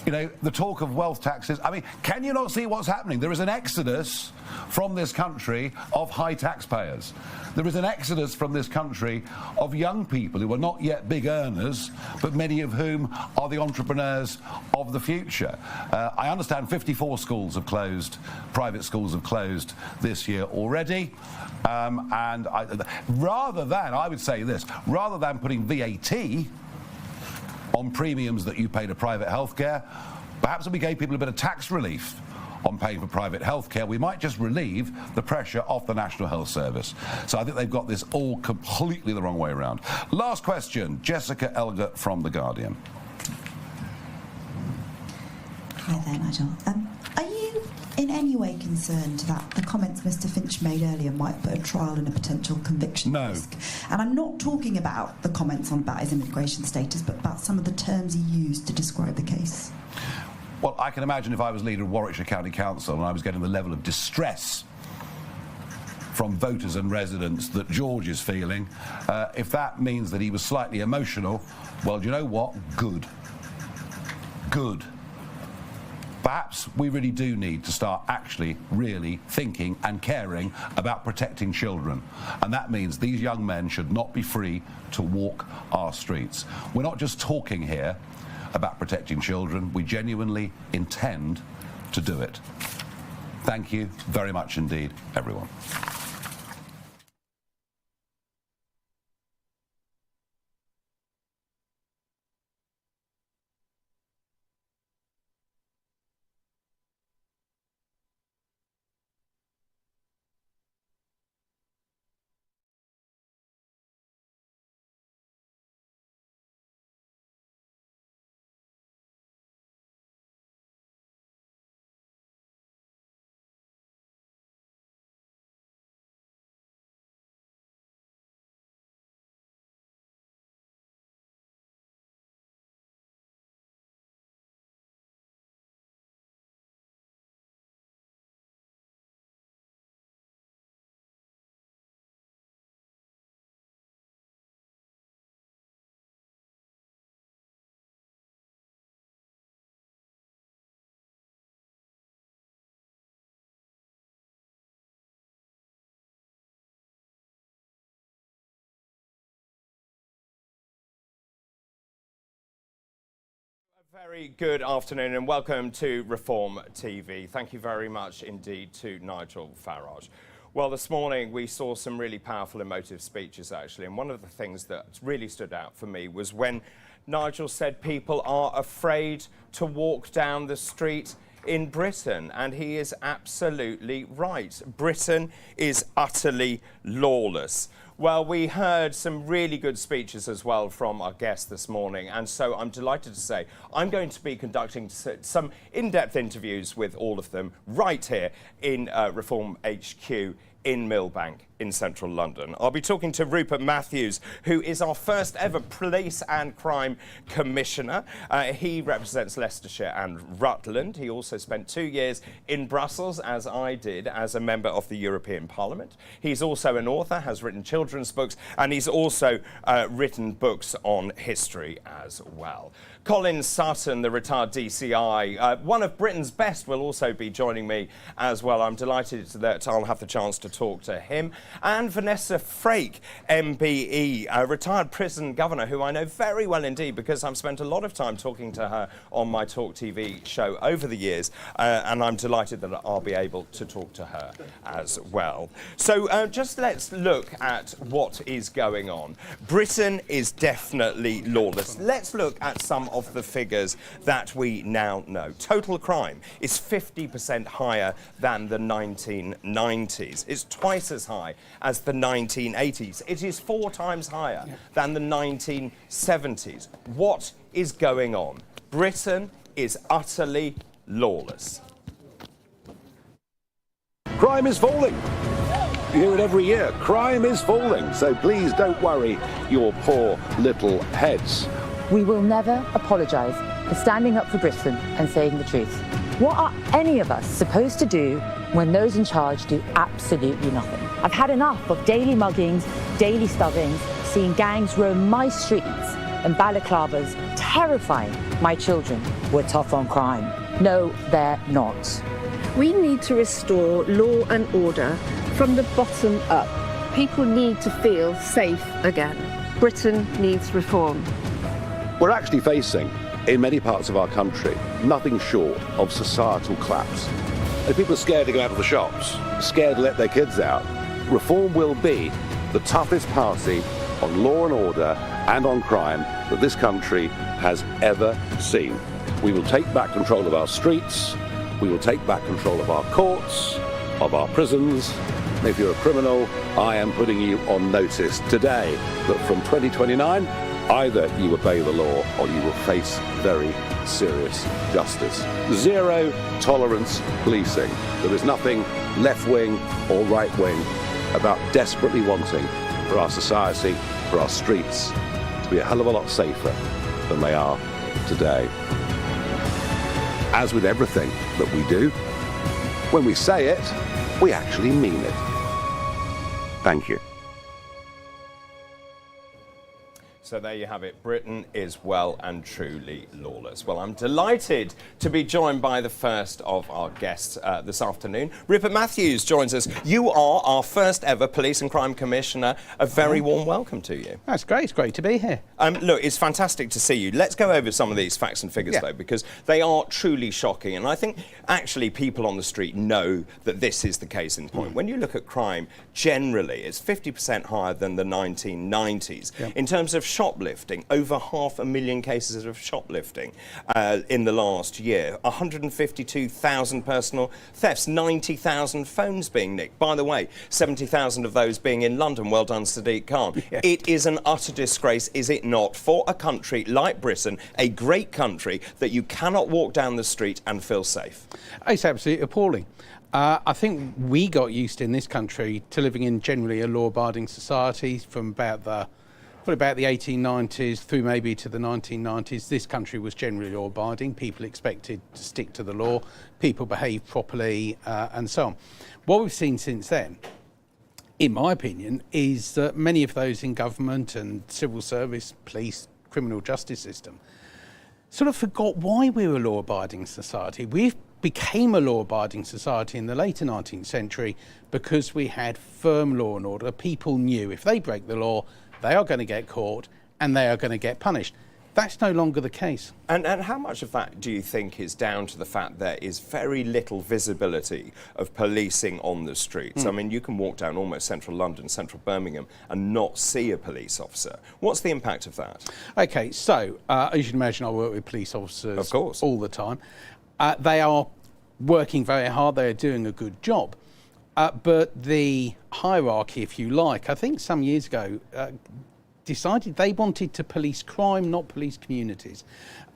You know, the talk of wealth taxes. I mean, can you not see what's happening? There is an exodus from this country of high taxpayers. There is an exodus from this country of young people who are not yet big earners, but many of whom are the entrepreneurs of the future. I understand 54 schools have closed, private schools have closed this year already. And I would say this, rather than putting VAT on premiums that you pay to private healthcare, perhaps if we gave people a bit of tax relief on paying for private healthcare, we might just relieve the pressure off the National Health Service. So I think they've got this all completely the wrong way around. Last question, Jessica Elgert from The Guardian. Hi there, Nigel. Are you in any way concerned that the comments Mr Finch made earlier might put a trial and a potential conviction risk? And I'm not talking about the comments about his immigration status, but about some of the terms he used to describe the case. Well, I can imagine if I was leader of Warwickshire County Council and I was getting the level of distress from voters and residents that George is feeling, if that means that he was slightly emotional, well, do you know what? Good. Good. Perhaps we really do need to start actually really thinking and caring about protecting children. And that means these young men should not be free to walk our streets. We're not just talking here about protecting children, we genuinely intend to do it. Thank you very much indeed, everyone. Very good afternoon and welcome to Reform TV. Thank you very much indeed to Nigel Farage. Well, this morning we saw some really powerful, emotive speeches actually, and one of the things that really stood out for me was when Nigel said people are afraid to walk down the street in Britain, and he is absolutely right. Britain is utterly lawless. Well, we heard some really good speeches as well from our guests this morning, and so I'm delighted to say I'm going to be conducting some in-depth interviews with all of them right here in Reform HQ in Millbank in central London. I'll be talking to Rupert Matthews, who is our first ever Police and Crime Commissioner. He represents Leicestershire and Rutland. He also spent 2 years in Brussels, as I did, as a member of the European Parliament. He's also an author, has written children's books, and he's also written books on history as well. Colin Sutton, the retired DCI, one of Britain's best, will also be joining me as well. I'm delighted that I'll have the chance to talk to him. And Vanessa Frank, MBE, a retired prison governor, who I know very well indeed because I've spent a lot of time talking to her on my Talk TV show over the years, and I'm delighted that I'll be able to talk to her as well. So just let's look at what is going on. Britain is definitely lawless. Let's look at some of the figures that we now know. Total crime is 50% higher than the 1990s. It's twice as high as the 1980s. It is 4 times higher than the 1970s. What is going on? Britain is utterly lawless. Crime is falling. You hear it every year. Crime is falling. So please don't worry your poor little heads. We will never apologise for standing up for Britain and saying the truth. What are any of us supposed to do when those in charge do absolutely nothing? I've had enough of daily muggings, daily stuffings, seeing gangs roam my streets and balaclavas terrifying my children. We're tough on crime. No, they're not. We need to restore law and order from the bottom up. People need to feel safe again. Britain needs reform. We're actually facing, in many parts of our country, nothing short of societal collapse. And people are scared to go out of the shops, scared to let their kids out. Reform will be the toughest party on law and order and on crime that this country has ever seen. We will take back control of our streets. We will take back control of our courts, of our prisons. And if you're a criminal, I am putting you on notice today that from 2029, either you obey the law or you will face very serious justice. Zero tolerance policing. There is nothing left-wing or right-wing about desperately wanting for our society, for our streets, to be a hell of a lot safer than they are today. As with everything that we do, when we say it, we actually mean it. Thank you. So there you have it. Britain is well and truly lawless. Well, I'm delighted to be joined by the first of our guests this afternoon. Rupert Matthews joins us. You are our first ever Police and Crime Commissioner. A very warm welcome to you. That's great. It's great to be here. Look, it's fantastic to see you. Let's go over some of these facts and figures, though, because they are truly shocking. And I think, actually, people on the street know that this is the case in point. When you look at crime, generally, it's 50% higher than the 1990s. In terms of shoplifting, over 500,000 cases of shoplifting in the last year, 152,000 personal thefts, 90,000 phones being nicked. By the way, 70,000 of those being in London. Well done, Sadiq Khan. It is an utter disgrace, is it not, for a country like Britain, a great country, that you cannot walk down the street and feel safe? It's absolutely appalling. I think we got used in this country to living in generally a law-abiding society from about the 1890s through maybe to the 1990s. This country was generally law-abiding. People expected to stick to the law. People behaved properly and so on. What we've seen since then, in my opinion, is that many of those in government and civil service, police, criminal justice system sort of forgot why we were a law-abiding society. We became a law-abiding society in the later 19th century because we had firm law and order. People knew if they break the law, they are going to get caught and they are going to get punished. That's no longer the case. And how much of that do you think is down to the fact there is very little visibility of policing on the streets? I mean, you can walk down almost central London, central Birmingham, and not see a police officer. What's the impact of that? OK, so as you can imagine, I work with police officers of course all the time. They are working very hard. They are doing a good job. But the hierarchy, if you like, I think some years ago, decided they wanted to police crime, not police communities.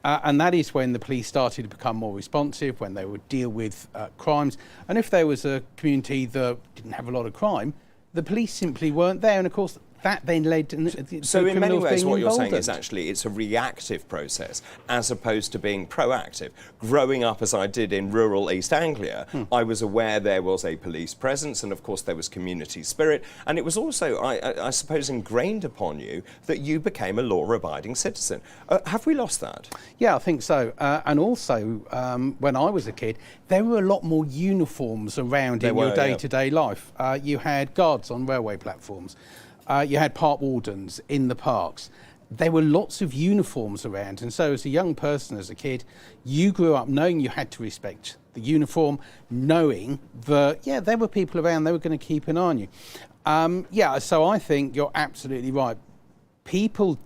And that is when the police started to become more responsive, when they would deal with crimes. And if there was a community that didn't have a lot of crime, the police simply weren't there. And of course, that then led to So in many ways what you're saying emboldened. is actually it's a reactive process as opposed to being proactive. Growing up as I did in rural East Anglia, I was aware there was a police presence and of course there was community spirit, and it was also, I suppose, ingrained upon you that you became a law-abiding citizen. Have we lost that? Yeah, I think so. And also, when I was a kid, there were a lot more uniforms around in your day-to-day life. You had guards on railway platforms. You had park wardens in the parks. There were lots of uniforms around, and so as a young person, as a kid, you grew up knowing you had to respect the uniform, knowing that, yeah, there were people around, they were going to keep an eye on you. Yeah, so I think you're absolutely right. People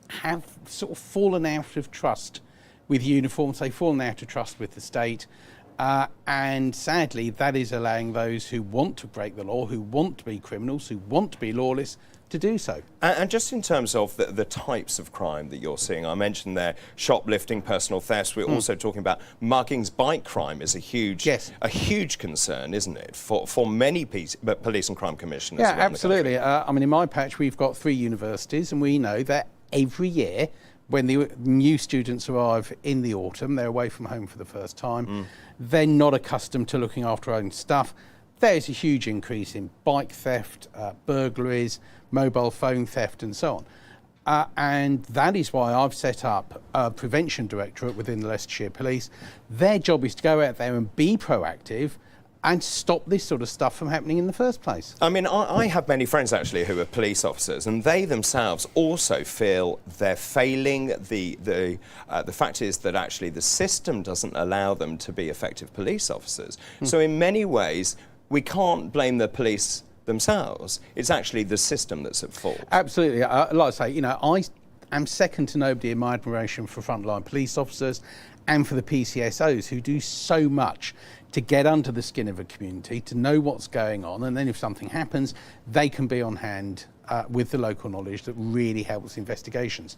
have sort of fallen out of trust with uniforms, they've fallen out of trust with the state. And sadly, that is allowing those who want to break the law, who want to be criminals, who want to be lawless, to do so. And just in terms of the types of crime that you're seeing, I mentioned there shoplifting, personal thefts. We're also talking about muggings. Bike crime is a huge concern, isn't it, for many police and crime commissioners? Yeah, absolutely. I mean, in my patch, we've got 3 universities, and we know that every year, when the new students arrive in the autumn, they're away from home for the first time, they're not accustomed to looking after their own stuff. There's a huge increase in bike theft, burglaries, mobile phone theft and so on. And that is why I've set up a prevention directorate within the Leicestershire Police. Their job is to go out there and be proactive and stop this sort of stuff from happening in the first place. I mean, I have many friends actually who are police officers, and they themselves also feel they're failing. The fact is that actually the system doesn't allow them to be effective police officers. So in many ways, we can't blame the police themselves. It's actually the system that's at fault. Absolutely. Like I say, you know, I am second to nobody in my admiration for frontline police officers and for the PCSOs who do so much to get under the skin of a community, to know what's going on, and then if something happens, they can be on hand with the local knowledge that really helps investigations.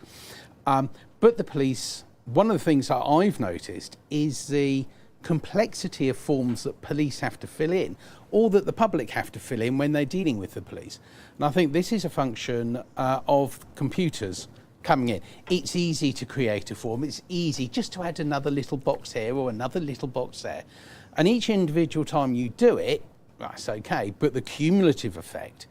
But the police, one of the things that I've noticed is the complexity of forms that police have to fill in, or that the public have to fill in when they're dealing with the police. And I think this is a function of computers coming in. It's easy to create a form, it's easy just to add another little box here or another little box there. And each individual time you do it, that's okay, but the cumulative effect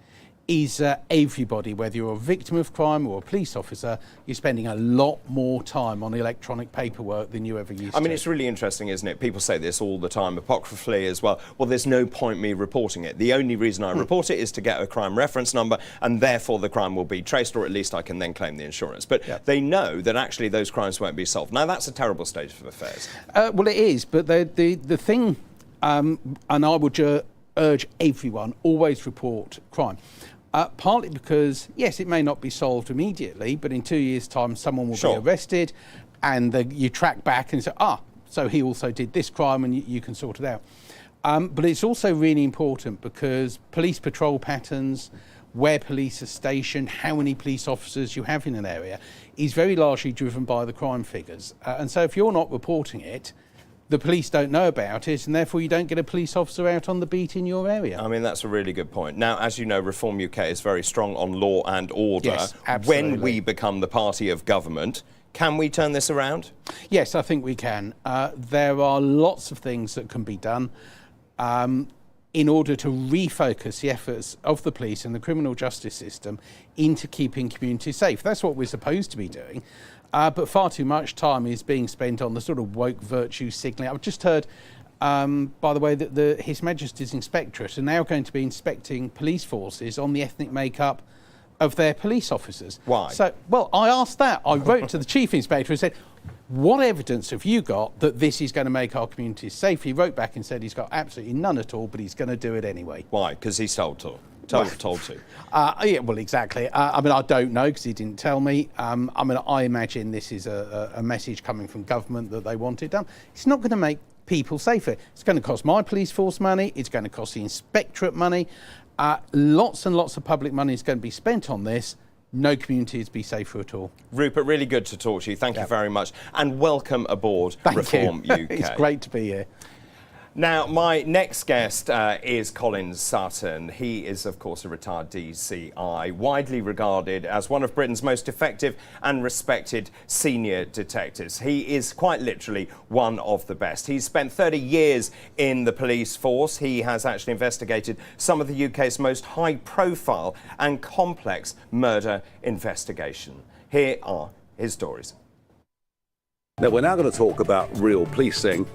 is everybody, whether you're a victim of crime or a police officer, you're spending a lot more time on electronic paperwork than you ever used to. I mean, it's really interesting, isn't it? People say this all the time, apocryphally as well. Well, there's no point me reporting it. The only reason I report it is to get a crime reference number, and therefore the crime will be traced, or at least I can then claim the insurance. But they know that actually those crimes won't be solved. Now, that's a terrible state of affairs. Well, it is, but the thing, and I would urge everyone, always report crime. Partly because, yes, it may not be solved immediately, but in 2 years' time, someone will be arrested, and you track back and say, so he also did this crime, and you can sort it out. But it's also really important because police patrol patterns, where police are stationed, how many police officers you have in an area, is very largely driven by the crime figures. And so if you're not reporting it, the police don't know about it, and therefore you don't get a police officer out on the beat in your area. I mean, that's a really good point. Now, as you know, Reform UK is very strong on law and order. Yes, absolutely. When we become the party of government, can we turn this around? Yes, I think we can. There are lots of things that can be done in order to refocus the efforts of the police and the criminal justice system into keeping communities safe. That's what we're supposed to be doing. But far too much time is being spent on the sort of woke virtue signalling. I've just heard, by the way, that His Majesty's Inspectorate are now going to be inspecting police forces on the ethnic makeup of their police officers. Why? So, well, I asked that. I wrote to the Chief Inspector and said, what evidence have you got that this is going to make our communities safe? He wrote back and said he's got absolutely none at all, but he's going to do it anyway. Why? Because he's told to. Told to. Yeah, well, exactly. I mean, I don't know because he didn't tell me. I mean, I imagine this is a message coming from government that they want it done. It's not going to make people safer. It's going to cost my police force money. It's going to cost the inspectorate money. Lots and lots of public money is going to be spent on this, no community would be safer at all. Rupert, really good to talk to you. Thank you very much. And welcome aboard Reform UK. It's great to be here. Now, my next guest is Colin Sutton. He is, of course, a retired DCI, widely regarded as one of Britain's most effective and respected senior detectives. He is quite literally one of the best. He's spent 30 years in the police force. He has actually investigated some of the UK's most high-profile and complex murder investigation. Here are his stories. Now, we're now going to talk about real policing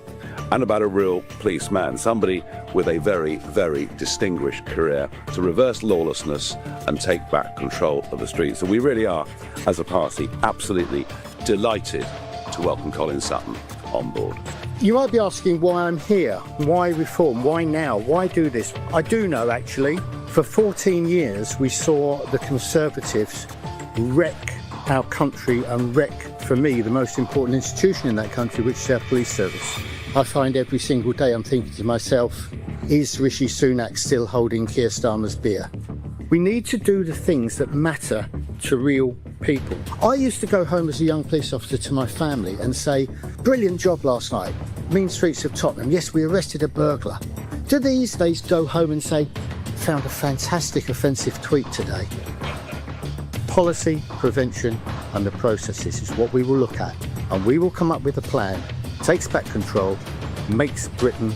and about a real policeman, somebody with a very, very distinguished career to reverse lawlessness and take back control of the streets. And we really are, as a party, absolutely delighted to welcome Colin Sutton on board. You might be asking why I'm here, why reform, why now, why do this? I do know, actually. For 14 years, we saw the Conservatives wreck our country and wreck, for me, the most important institution in that country, which is our police service. I find every single day I'm thinking to myself, is Rishi Sunak still holding Keir Starmer's beer? We need to do the things that matter to real people. I used to go home as a young police officer to my family and say, brilliant job last night, mean streets of Tottenham, yes, we arrested a burglar. Do these days go home and say, found a fantastic offensive tweet today? Policy, prevention and the processes is what we will look at, and we will come up with a plan, takes back control, makes Britain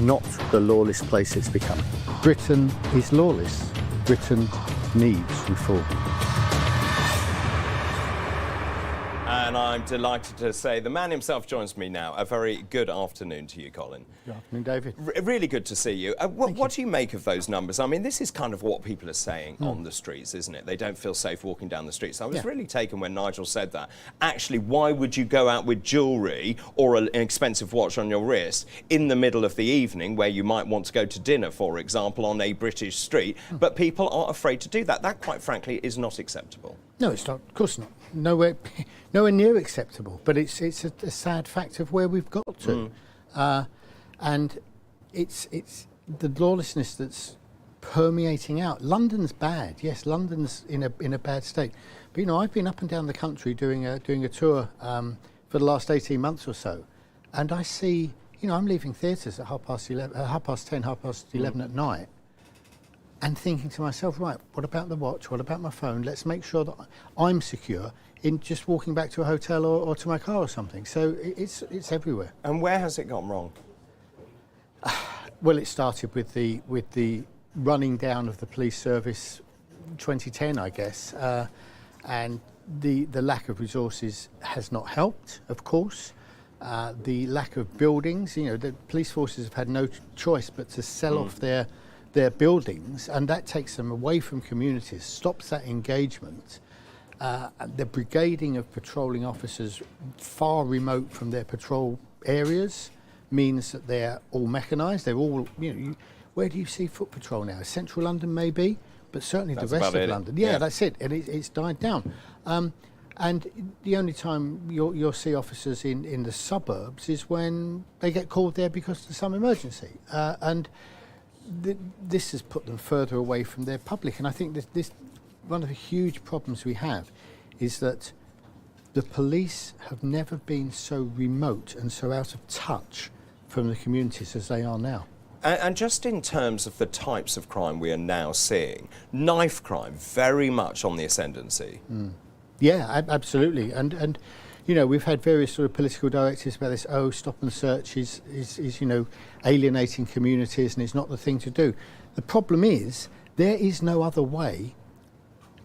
not the lawless place it's becoming. Britain is lawless. Britain needs reform. And I'm delighted to say the man himself joins me now. A very good afternoon to you, Colin. Good afternoon, David. Really good to see you. What do you make of those numbers? I mean, this is kind of what people are saying on the streets, isn't it? They don't feel safe walking down the streets. I was really taken when Nigel said that. Actually, why would you go out with jewellery or an expensive watch on your wrist in the middle of the evening where you might want to go to dinner, for example, on a British street? But people are afraid to do that. That, quite frankly, is not acceptable. No, it's not. Of course not. Nowhere near acceptable. But it's a sad fact of where we've got to, and it's the lawlessness that's permeating out. London's bad. Yes, London's in a bad state. But you know, I've been up and down the country doing a tour for the last 18 months or so, and I see. You know, I'm leaving theatres at 10:30, 11 at night. And thinking to myself, right, what about the watch? What about my phone? Let's make sure that I'm secure in just walking back to a hotel or to my car or something. So it's everywhere. And where has it gone wrong? Well, it started with the running down of the police service 2010, I guess, and the lack of resources has not helped, of course. The lack of buildings, you know, the police forces have had no choice but to sell off their buildings, and that takes them away from communities, stops that engagement. The brigading of patrolling officers far remote from their patrol areas means that they're all mechanised. They're all, you know, where do you see foot patrol now? Central London maybe, but certainly the rest of London. Yeah, that's it, and it's died down. And the only time you'll see officers in the suburbs is when they get called there because of some emergency. And this has put them further away from their public, and I think this one of the huge problems we have is that the police have never been so remote and so out of touch from the communities as they are now. And just in terms of the types of crime we are now seeing, knife crime very much on the ascendancy. Yeah, absolutely, and you know, we've had various sort of political directives about this. Oh, stop and search is you know, alienating communities, and it's not the thing to do. The problem is there is no other way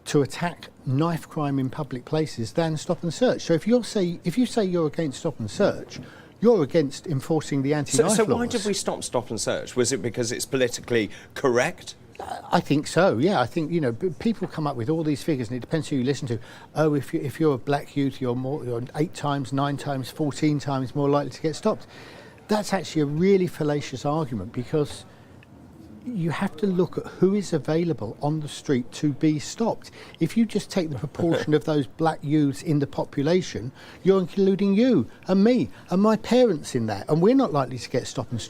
to attack knife crime in public places than stop and search. So if you say you're against stop and search, you're against enforcing the anti-knife laws. So why did we stop and search? Was it because it's politically correct? I think so, yeah. I think, you know, people come up with all these figures, and it depends who you listen to. Oh, if you're a black youth, you're 8 times, 9 times, 14 times more likely to get stopped. That's actually a really fallacious argument, because you have to look at who is available on the street to be stopped. If you just take the proportion of those black youths in the population, you're including you and me and my parents in that, and we're not likely to get stop and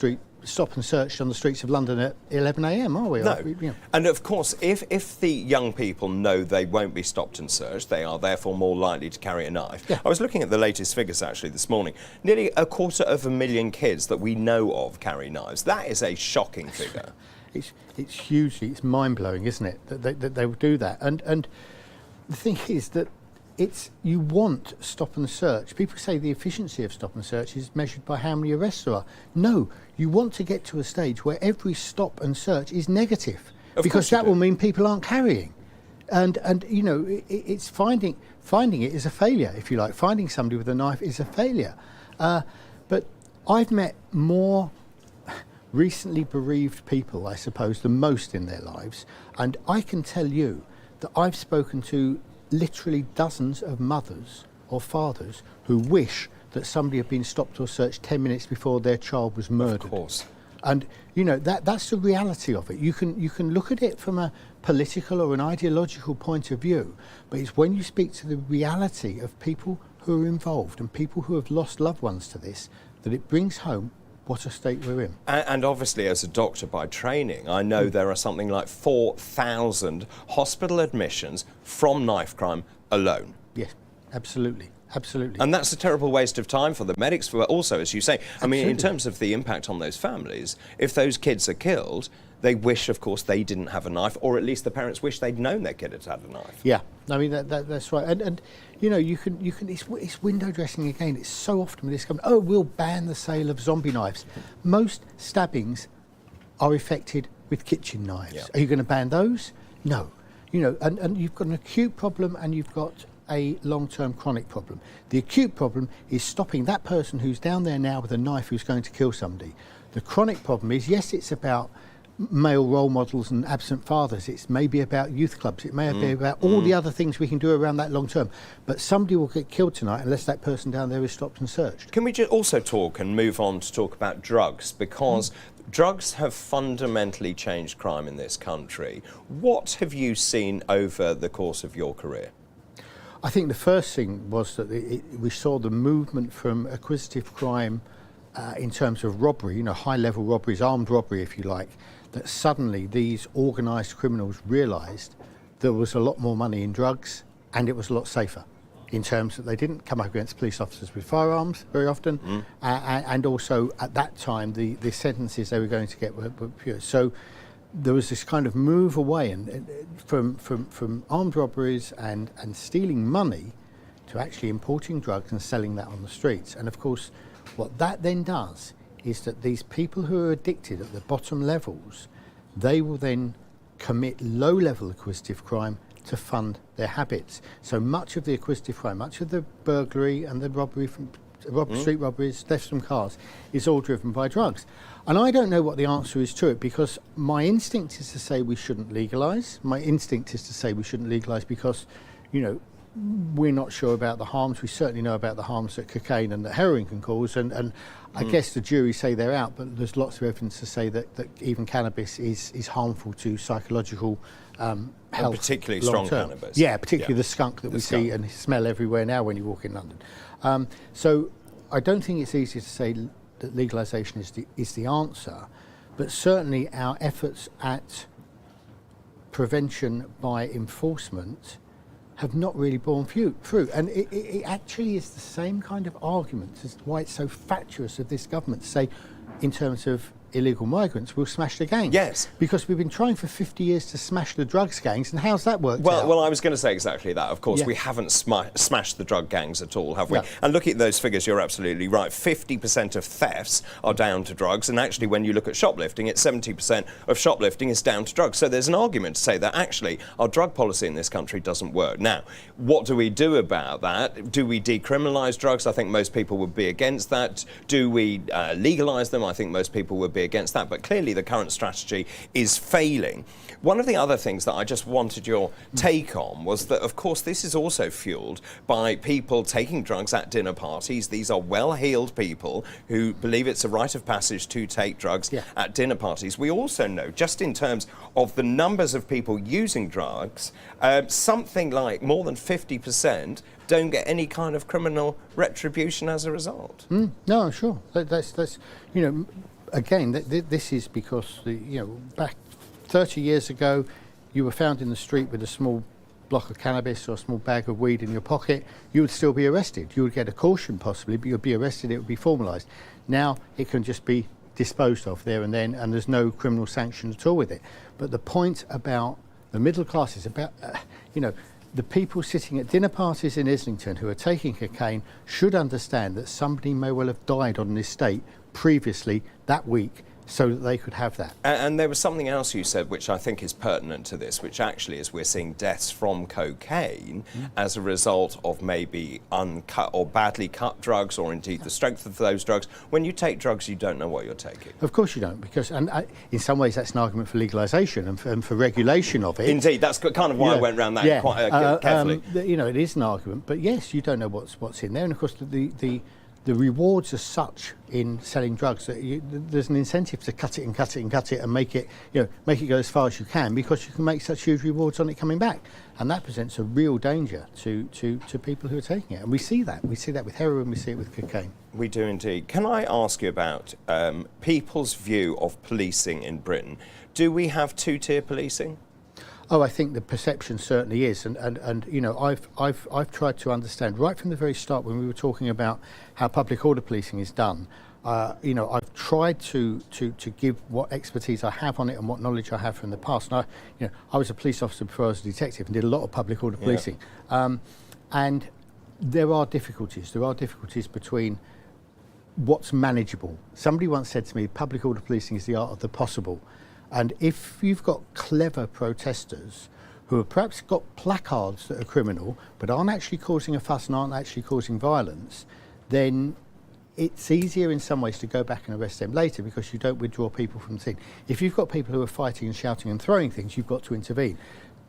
stopped and searched on the streets of London at 11 a.m, are we? No. You know. And of course, if the young people know they won't be stopped and searched, they are therefore more likely to carry a knife. Yeah. I was looking at the latest figures actually this morning. Nearly 250,000 kids that we know of carry knives. That is a shocking figure. It's hugely, it's mind-blowing, isn't it, that they would do that. And the thing is that you want stop and search. People say the efficiency of stop and search is measured by how many arrests there are. No, you want to get to a stage where every stop and search is negative, because that will mean people aren't carrying. And you know, it's finding it is a failure, if you like. Finding somebody with a knife is a failure. But I've met more recently bereaved people, I suppose, than most in their lives, and I can tell you that I've spoken to literally dozens of mothers or fathers who wish that somebody had been stopped or searched 10 minutes before their child was murdered. Of course. And you know, that's the reality of it. You can look at it from a political or an ideological point of view, but it's when you speak to the reality of people who are involved and people who have lost loved ones to this that it brings home what a state we're in. And obviously, as a doctor by training, I know there are something like 4,000 hospital admissions from knife crime alone. Yes, absolutely. Absolutely. And that's a terrible waste of time for the medics, but also, as you say, I mean, in Absolutely. terms of the impact on those families, if those kids are killed, they wish, of course, they didn't have a knife, or at least the parents wish they'd known their kid had a knife. Yeah, I mean, that's right. And you know, you can it's window dressing again. It's so often with this company, oh, we'll ban the sale of zombie knives. Most stabbings are effected with kitchen knives. Yeah. Are you going to ban those? No. You know, and you've got an acute problem and you've got a long-term chronic problem. The acute problem is stopping that person who's down there now with a knife who's going to kill somebody. The chronic problem is, yes, it's about male role models and absent fathers. It's maybe about youth clubs. It may be about all the other things we can do around that long term. But somebody will get killed tonight unless that person down there is stopped and searched. Can we just also talk and move on to talk about drugs? Because drugs have fundamentally changed crime in this country. What have you seen over the course of your career? I think the first thing was that we saw the movement from acquisitive crime in terms of robbery, you know, high-level robberies, armed robbery, if you like, that suddenly these organised criminals realised there was a lot more money in drugs and it was a lot safer, in terms that they didn't come up against police officers with firearms very often, and also at that time the sentences they were going to get were pure. So there was this kind of move away and from armed robberies and stealing money to actually importing drugs and selling that on the streets. And of course, what that then does is that these people who are addicted at the bottom levels, they will then commit low-level acquisitive crime to fund their habits. So much of the acquisitive crime, much of the burglary and the robbery from street robberies, thefts from cars, is all driven by drugs. And I don't know what the answer is to it, because my instinct is to say we shouldn't legalise. My instinct is to say we shouldn't legalise because, you know, we're not sure about the harms. We certainly know about the harms that cocaine and that heroin can cause, and I guess the jury say they're out, but there's lots of evidence to say that even cannabis is harmful to psychological health. And particularly strong cannabis. Yeah, particularly the skunk that we see and smell everywhere now when you walk in London. So I don't think it's easy to say that legalisation is the answer, but certainly our efforts at prevention by enforcement have not really borne fruit. And it actually is the same kind of argument as to why it's so fatuous of this government to say, in terms of illegal migrants, we'll smash the gangs. Yes. Because we've been trying for 50 years to smash the drugs gangs, and how's that worked out? Well, I was going to say exactly that. Of course, Yeah. we haven't smashed the drug gangs at all, have we? No. And looking at those figures, you're absolutely right. 50% of thefts are down to drugs, and actually, when you look at shoplifting, it's 70% of shoplifting is down to drugs. So there's an argument to say that actually our drug policy in this country doesn't work. Now, what do we do about that? Do we decriminalise drugs? I think most people would be against that. Do we legalise them? I think most people would be against that, but clearly the current strategy is failing. One of the other things that I just wanted your take on was that, of course, this is also fueled by people taking drugs at dinner parties. These are well-heeled people who believe it's a rite of passage to take drugs at dinner parties. We also know, just in terms of the numbers of people using drugs, something like more than 50% don't get any kind of criminal retribution as a result. No, sure. That's you know, again, this is because back 30 years ago, you were found in the street with a small block of cannabis or a small bag of weed in your pocket, you would still be arrested. You would get a caution possibly, but you'd be arrested, it would be formalised. Now it can just be disposed of there and then, and there's no criminal sanction at all with it. But the point about the middle class is about, the people sitting at dinner parties in Islington who are taking cocaine should understand that somebody may well have died on an estate previously that week so that they could have that. And there was something else you said which I think is pertinent to this, which actually is we're seeing deaths from cocaine as a result of maybe uncut or badly cut drugs, or indeed the strength of those drugs. When you take drugs, you don't know what you're taking. Of course you don't, because in some ways that's an argument for legalisation and for regulation of it. Indeed, that's kind of why I went around that quite carefully. It is an argument, but yes, you don't know what's in there, and of course the rewards are such in selling drugs that there's an incentive to cut it and cut it and cut it and make it go as far as you can, because you can make such huge rewards on it coming back, and that presents a real danger to people who are taking it. And we see that with heroin, we see it with cocaine. We do indeed. Can I ask you about people's view of policing in Britain? Do we have two-tier policing? Oh, I think the perception certainly is, and I've tried to understand right from the very start when we were talking about how public order policing is done. I've tried to give what expertise I have on it and what knowledge I have from the past. And I was a police officer before I was a detective and did a lot of public order policing, and there are difficulties. There are difficulties between what's manageable. Somebody once said to me, "Public order policing is the art of the possible." And if you've got clever protesters who have perhaps got placards that are criminal but aren't actually causing a fuss and aren't actually causing violence, then it's easier in some ways to go back and arrest them later because you don't withdraw people from the scene. If you've got people who are fighting and shouting and throwing things, you've got to intervene.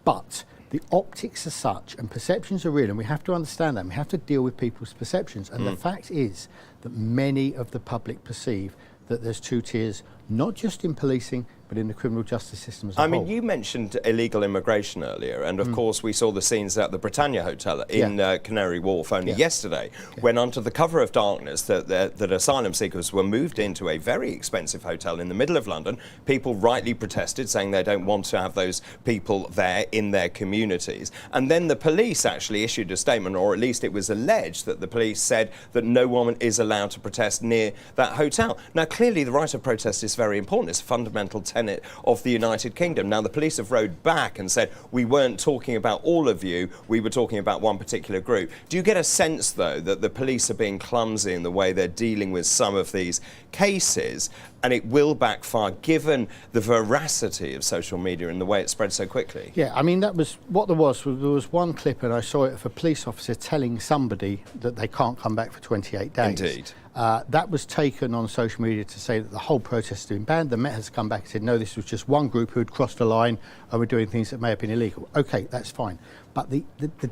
But the optics are such and perceptions are real, and we have to understand that. And we have to deal with people's perceptions. And the fact is that many of the public perceive that there's two tiers, not just in policing, but in the criminal justice system as a whole. I mean, you mentioned illegal immigration earlier, and of course we saw the scenes at the Britannia Hotel in Canary Wharf only yesterday, when under the cover of darkness that asylum seekers were moved into a very expensive hotel in the middle of London. People rightly protested, saying they don't want to have those people there in their communities. And then the police actually issued a statement, or at least it was alleged that the police said that no one is allowed to protest near that hotel. Now, clearly the right of protest is very important. It's a fundamental tenet of the United Kingdom. Now, the police have rowed back and said, we weren't talking about all of you, we were talking about one particular group. Do you get a sense, though, that the police are being clumsy in the way they're dealing with some of these cases, and it will backfire given the veracity of social media and the way it spread so quickly? Yeah, I mean, that was what there was one clip, and I saw it of a police officer telling somebody that they can't come back for 28 days. Indeed. That was taken on social media to say that the whole protest had been banned. The Met has come back and said, no, this was just one group who had crossed a line and were doing things that may have been illegal. OK, that's fine. But the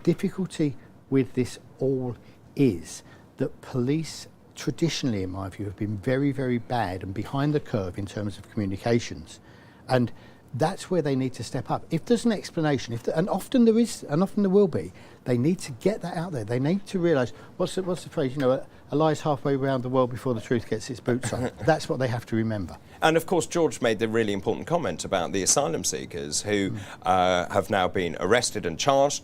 difficulty with this all is that police traditionally, in my view, have been very, very bad and behind the curve in terms of communications. And that's where they need to step up. If there's an explanation, and often there is, and often there will be, they need to get that out there. They need to realise, what's the phrase, a lie's halfway around the world before the truth gets its boots on. That's what they have to remember. And of course, George made the really important comment about the asylum seekers who have now been arrested and charged.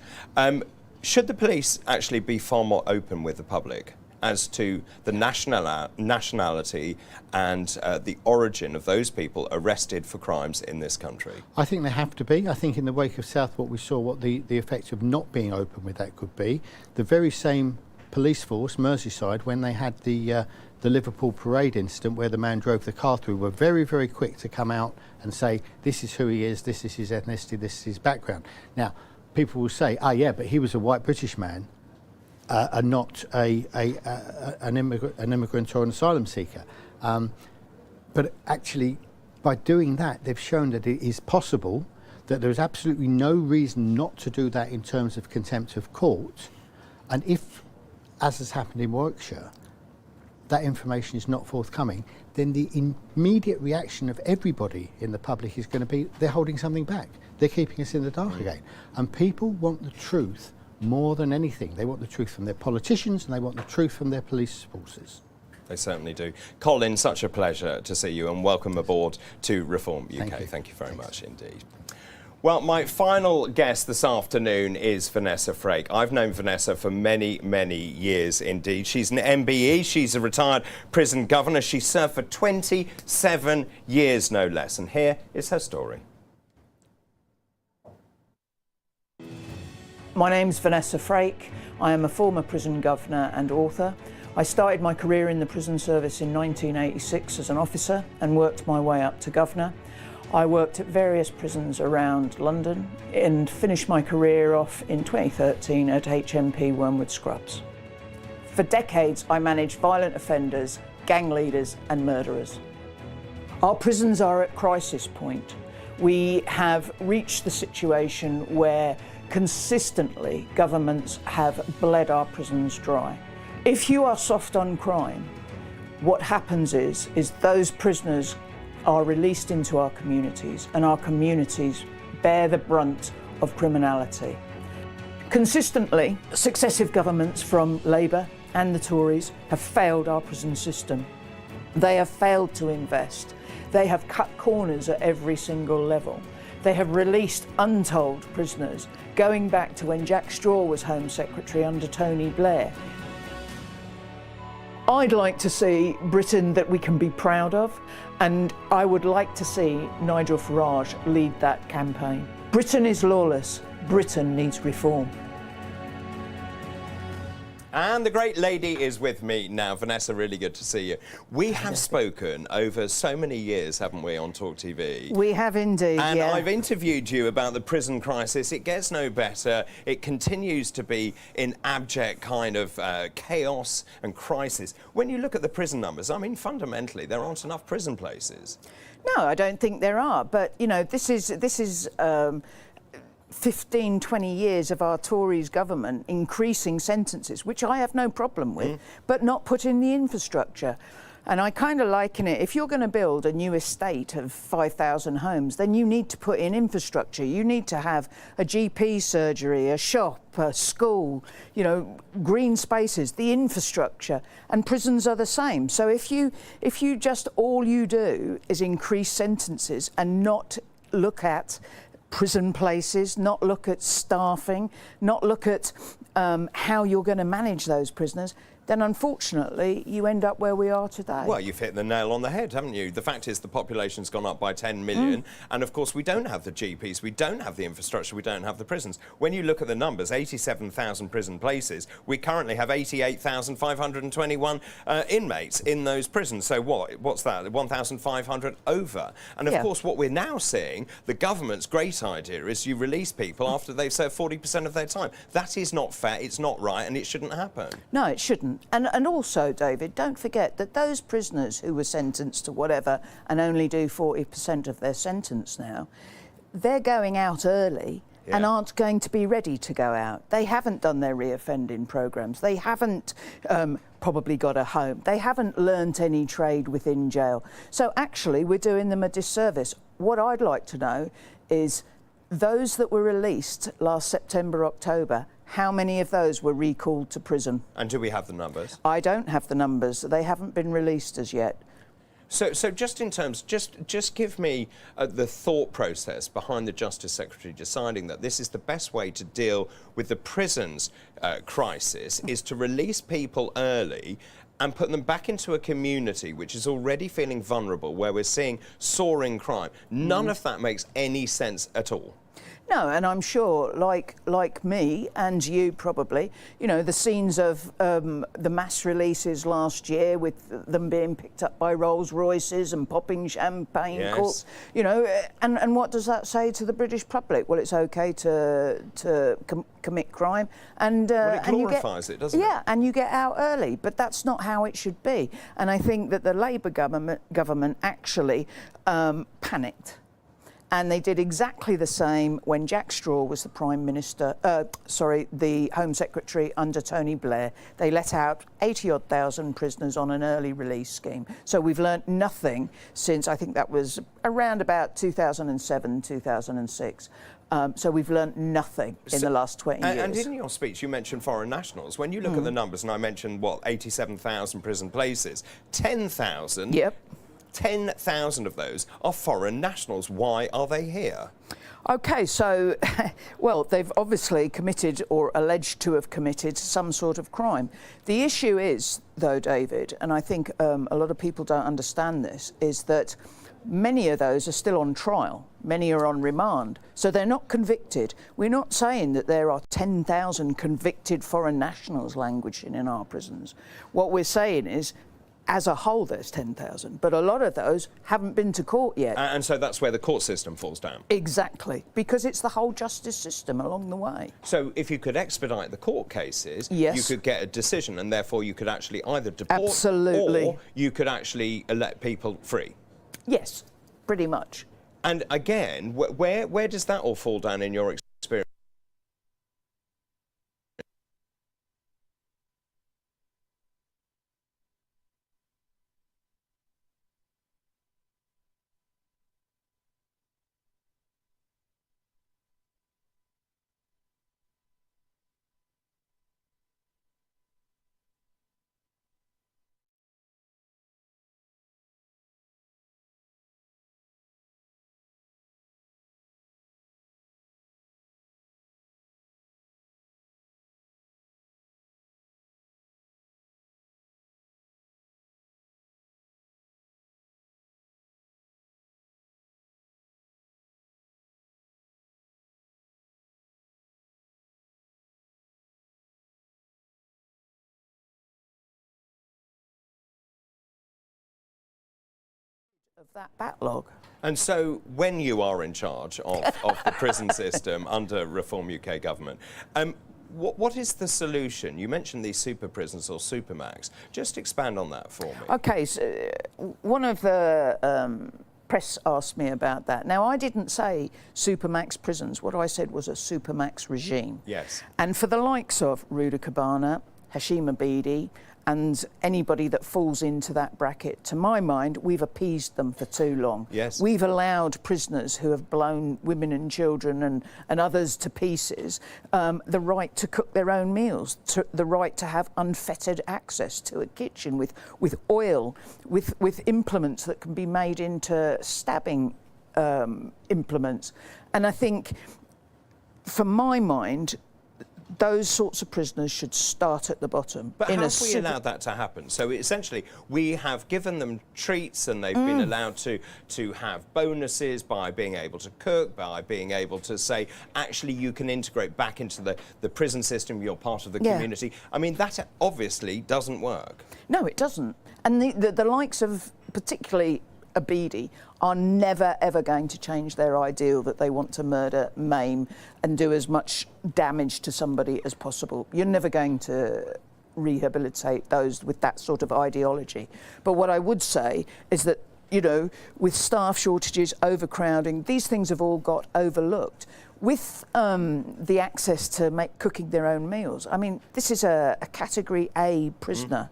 Should the police actually be far more open with the public as to the nationality and the origin of those people arrested for crimes in this country? I think they have to be. I think in the wake of Southport we saw what the effect of not being open with that could be. The very same police force, Merseyside, when they had the Liverpool parade incident where the man drove the car through, were very, very quick to come out and say, this is who he is, this is his ethnicity, this is his background. Now, people will say, yeah, but he was a white British man, and not an immigrant or an asylum seeker. But actually, by doing that, they've shown that it is possible, that there is absolutely no reason not to do that in terms of contempt of court. And if, as has happened in Warwickshire, that information is not forthcoming, then the immediate reaction of everybody in the public is going to be, they're holding something back. They're keeping us in the dark again. And people want the truth more than anything. They want the truth from their politicians and they want the truth from their police forces. They certainly do. Colin, such a pleasure to see you, and welcome aboard to Reform UK. Thank you very much indeed. Well, my final guest this afternoon is Vanessa Frank. I've known Vanessa for many, many years indeed. She's an MBE, she's a retired prison governor. She served for 27 years, no less. And here is her story. My name's Vanessa Frank. I am a former prison governor and author. I started my career in the prison service in 1986 as an officer and worked my way up to governor. I worked at various prisons around London and finished my career off in 2013 at HMP Wormwood Scrubs. For decades, I managed violent offenders, gang leaders and murderers. Our prisons are at crisis point. We have reached the situation where consistently governments have bled our prisons dry. If you are soft on crime, what happens is those prisoners are released into our communities, and our communities bear the brunt of criminality. Consistently, successive governments from Labour and the Tories have failed our prison system. They have failed to invest. They have cut corners at every single level. They have released untold prisoners, going back to when Jack Straw was Home Secretary under Tony Blair. I'd like to see Britain that we can be proud of, and I would like to see Nigel Farage lead that campaign. Britain is lawless. Britain needs reform. And the great lady is with me now. Vanessa, really good to see you. We have spoken over so many years, haven't we, on Talk TV? We have indeed, And yeah. I've interviewed you about the prison crisis. It gets no better. It continues to be in abject kind of chaos and crisis. When you look at the prison numbers, I mean, fundamentally, there aren't enough prison places. No, I don't think there are. But, you know, this is 15, 20 years of our Tories government increasing sentences, which I have no problem with, but not put in the infrastructure. And I kind of liken it, if you're going to build a new estate of 5,000 homes, then you need to put in infrastructure. You need to have a GP surgery, a shop, a school, you know, green spaces, the infrastructure. And prisons are the same. So if you just, all you do is increase sentences and not look at prison places, not look at staffing, not look at how you're going to manage those prisoners, then unfortunately you end up where we are today. Well, you've hit the nail on the head, haven't you? The fact is the population's gone up by 10 million, and of course we don't have the GPs, we don't have the infrastructure, we don't have the prisons. When you look at the numbers, 87,000 prison places, we currently have 88,521 inmates in those prisons. So what's that? 1,500 over. And of course what we're now seeing, the government's great idea is you release people after they've served 40% of their time. That is not fair, it's not right, and it shouldn't happen. No, it shouldn't. And also, David, don't forget that those prisoners who were sentenced to whatever and only do 40% of their sentence now, they're going out early and aren't going to be ready to go out. They haven't done their reoffending programmes. They haven't probably got a home. They haven't learnt any trade within jail. So actually, we're doing them a disservice. What I'd like to know is those that were released last September, October, how many of those were recalled to prison? And do we have the numbers? I don't have the numbers. They haven't been released as yet. So just in terms, just give me the thought process behind the Justice Secretary deciding that this is the best way to deal with the prisons crisis, is to release people early and put them back into a community which is already feeling vulnerable, where we're seeing soaring crime. None of that makes any sense at all. No, and I'm sure, like me and you probably, you know, the scenes of the mass releases last year with them being picked up by Rolls Royces and popping champagne corks, you know, and what does that say to the British public? Well, it's okay to commit crime, and well, it glorifies and you get, it, doesn't it? Yeah, and you get out early, but that's not how it should be. And I think that the Labour government actually panicked. And they did exactly the same when Jack Straw was the Prime Minister, the Home Secretary under Tony Blair. They let out 80-odd thousand prisoners on an early release scheme. So we've learnt nothing since, I think that was around about 2007, 2006. So we've learnt nothing in the last 20 years. And in your speech, you mentioned foreign nationals. When you look at the numbers, and I mentioned, 87,000 prison places, 10,000... Yep. 10,000 of those are foreign nationals. Why are they here? OK, so, well, they've obviously committed or alleged to have committed some sort of crime. The issue is, though, David, and I think a lot of people don't understand this, is that many of those are still on trial. Many are on remand. So they're not convicted. We're not saying that there are 10,000 convicted foreign nationals languishing in our prisons. What we're saying is, as a whole, there's 10,000, but a lot of those haven't been to court yet. And so that's where the court system falls down. Exactly, because it's the whole justice system along the way. So if you could expedite the court cases, yes, you could get a decision, and therefore you could actually either deport, absolutely, or you could actually let people free. Yes, pretty much. And again, where does that all fall down in your experience? Of that backlog. And so when you are in charge of the prison system under Reform UK government, what is the solution? You mentioned these super prisons or supermax. Just expand on that for me. OK, so one of the press asked me about that. Now, I didn't say supermax prisons. What I said was a supermax regime. Yes. And for the likes of Ruda Cabana, Hashim Abidi, and anybody that falls into that bracket, to my mind, we've appeased them for too long. Yes. We've allowed prisoners who have blown women and children and others to pieces the right to cook their own meals, the right to have unfettered access to a kitchen with oil, with implements that can be made into stabbing implements. And I think, for my mind, those sorts of prisoners should start at the bottom. But how have we allowed that to happen? So essentially, we have given them treats, and they've been allowed to have bonuses by being able to cook, by being able to say, actually, you can integrate back into the prison system, you're part of the community. I mean, that obviously doesn't work. No, it doesn't. And the likes of, particularly Abidi, are never, ever going to change their ideal that they want to murder, maim, and do as much damage to somebody as possible. You're never going to rehabilitate those with that sort of ideology. But what I would say is that, you know, with staff shortages, overcrowding, these things have all got overlooked. With the access to cooking their own meals, I mean, this is a Category A prisoner.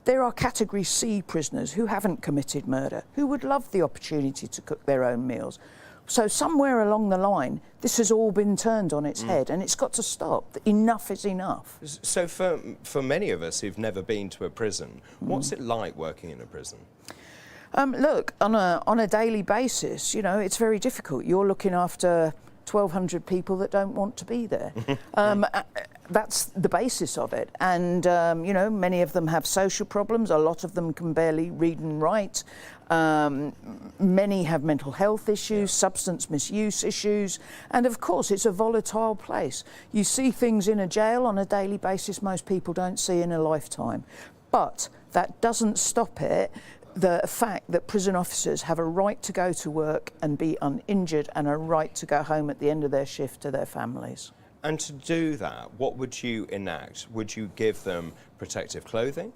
There are Category C prisoners who haven't committed murder, who would love the opportunity to cook their own meals. So somewhere along the line, this has all been turned on its head, and it's got to stop. Enough is enough. So for many of us who've never been to a prison, what's it like working in a prison? Look, on a daily basis, you know, it's very difficult. You're looking after 1,200 people that don't want to be there. That's the basis of it. And, you know, many of them have social problems. A lot of them can barely read and write. Many have mental health issues, substance misuse issues. And, of course, it's a volatile place. You see things in a jail on a daily basis most people don't see in a lifetime. But that doesn't stop it. The fact that prison officers have a right to go to work and be uninjured, and a right to go home at the end of their shift to their families. And to do that, what would you enact? Would you give them protective clothing?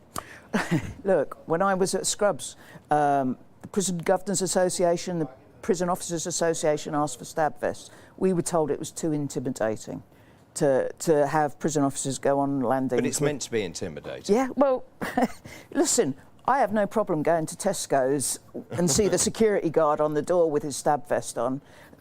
Look, when I was at Scrubs, the Prison Governors Association, the Prison Officers Association asked for stab vests. We were told it was too intimidating to have prison officers go on landing. But it's meant to be intimidating. Yeah, well, listen, I have no problem going to Tesco's and see the security guard on the door with his stab vest on.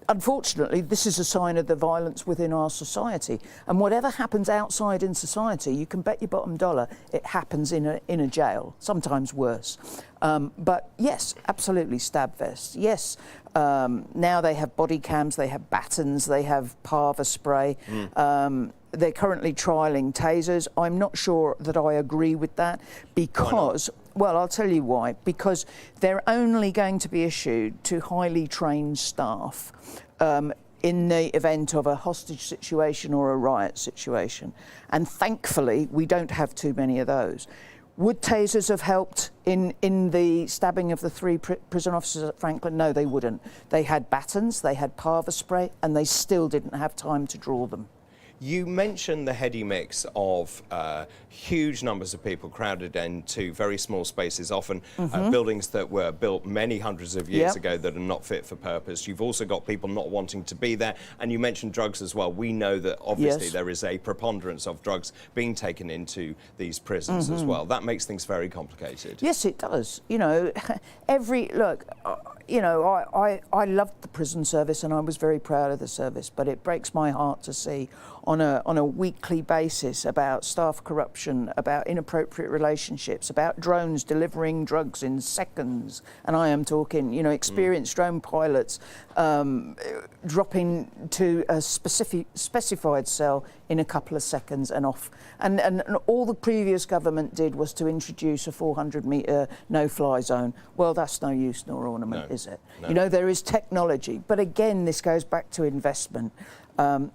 unfortunately, this is a sign of the violence within our society. And whatever happens outside in society, you can bet your bottom dollar it happens in a jail, sometimes worse. But yes, absolutely, stab vests. Yes, now they have body cams, they have batons, they have parva spray. They're currently trialling tasers. I'm not sure that I agree with that because, well, I'll tell you why. Because they're only going to be issued to highly trained staff in the event of a hostage situation or a riot situation. And thankfully, we don't have too many of those. Would tasers have helped in the stabbing of the 3 prison officers at Franklin? No, they wouldn't. They had batons, they had parva spray, and they still didn't have time to draw them. You mentioned the heady mix of huge numbers of people crowded into very small spaces, often buildings that were built many hundreds of years ago that are not fit for purpose. You've also got people not wanting to be there, and you mentioned drugs as well. We know that obviously there is a preponderance of drugs being taken into these prisons as well. That makes things very complicated. Yes, it does. You know, you know, I loved the prison service and I was very proud of the service, but it breaks my heart to see on a weekly basis about staff corruption, about inappropriate relationships, about drones delivering drugs in seconds. And I am talking, you know, experienced drone pilots dropping to a specified cell in a couple of seconds and off. And all the previous government did was to introduce a 400-metre no-fly zone. Well, that's no use nor ornament, is it? No. You know, there is technology. But again, this goes back to investment,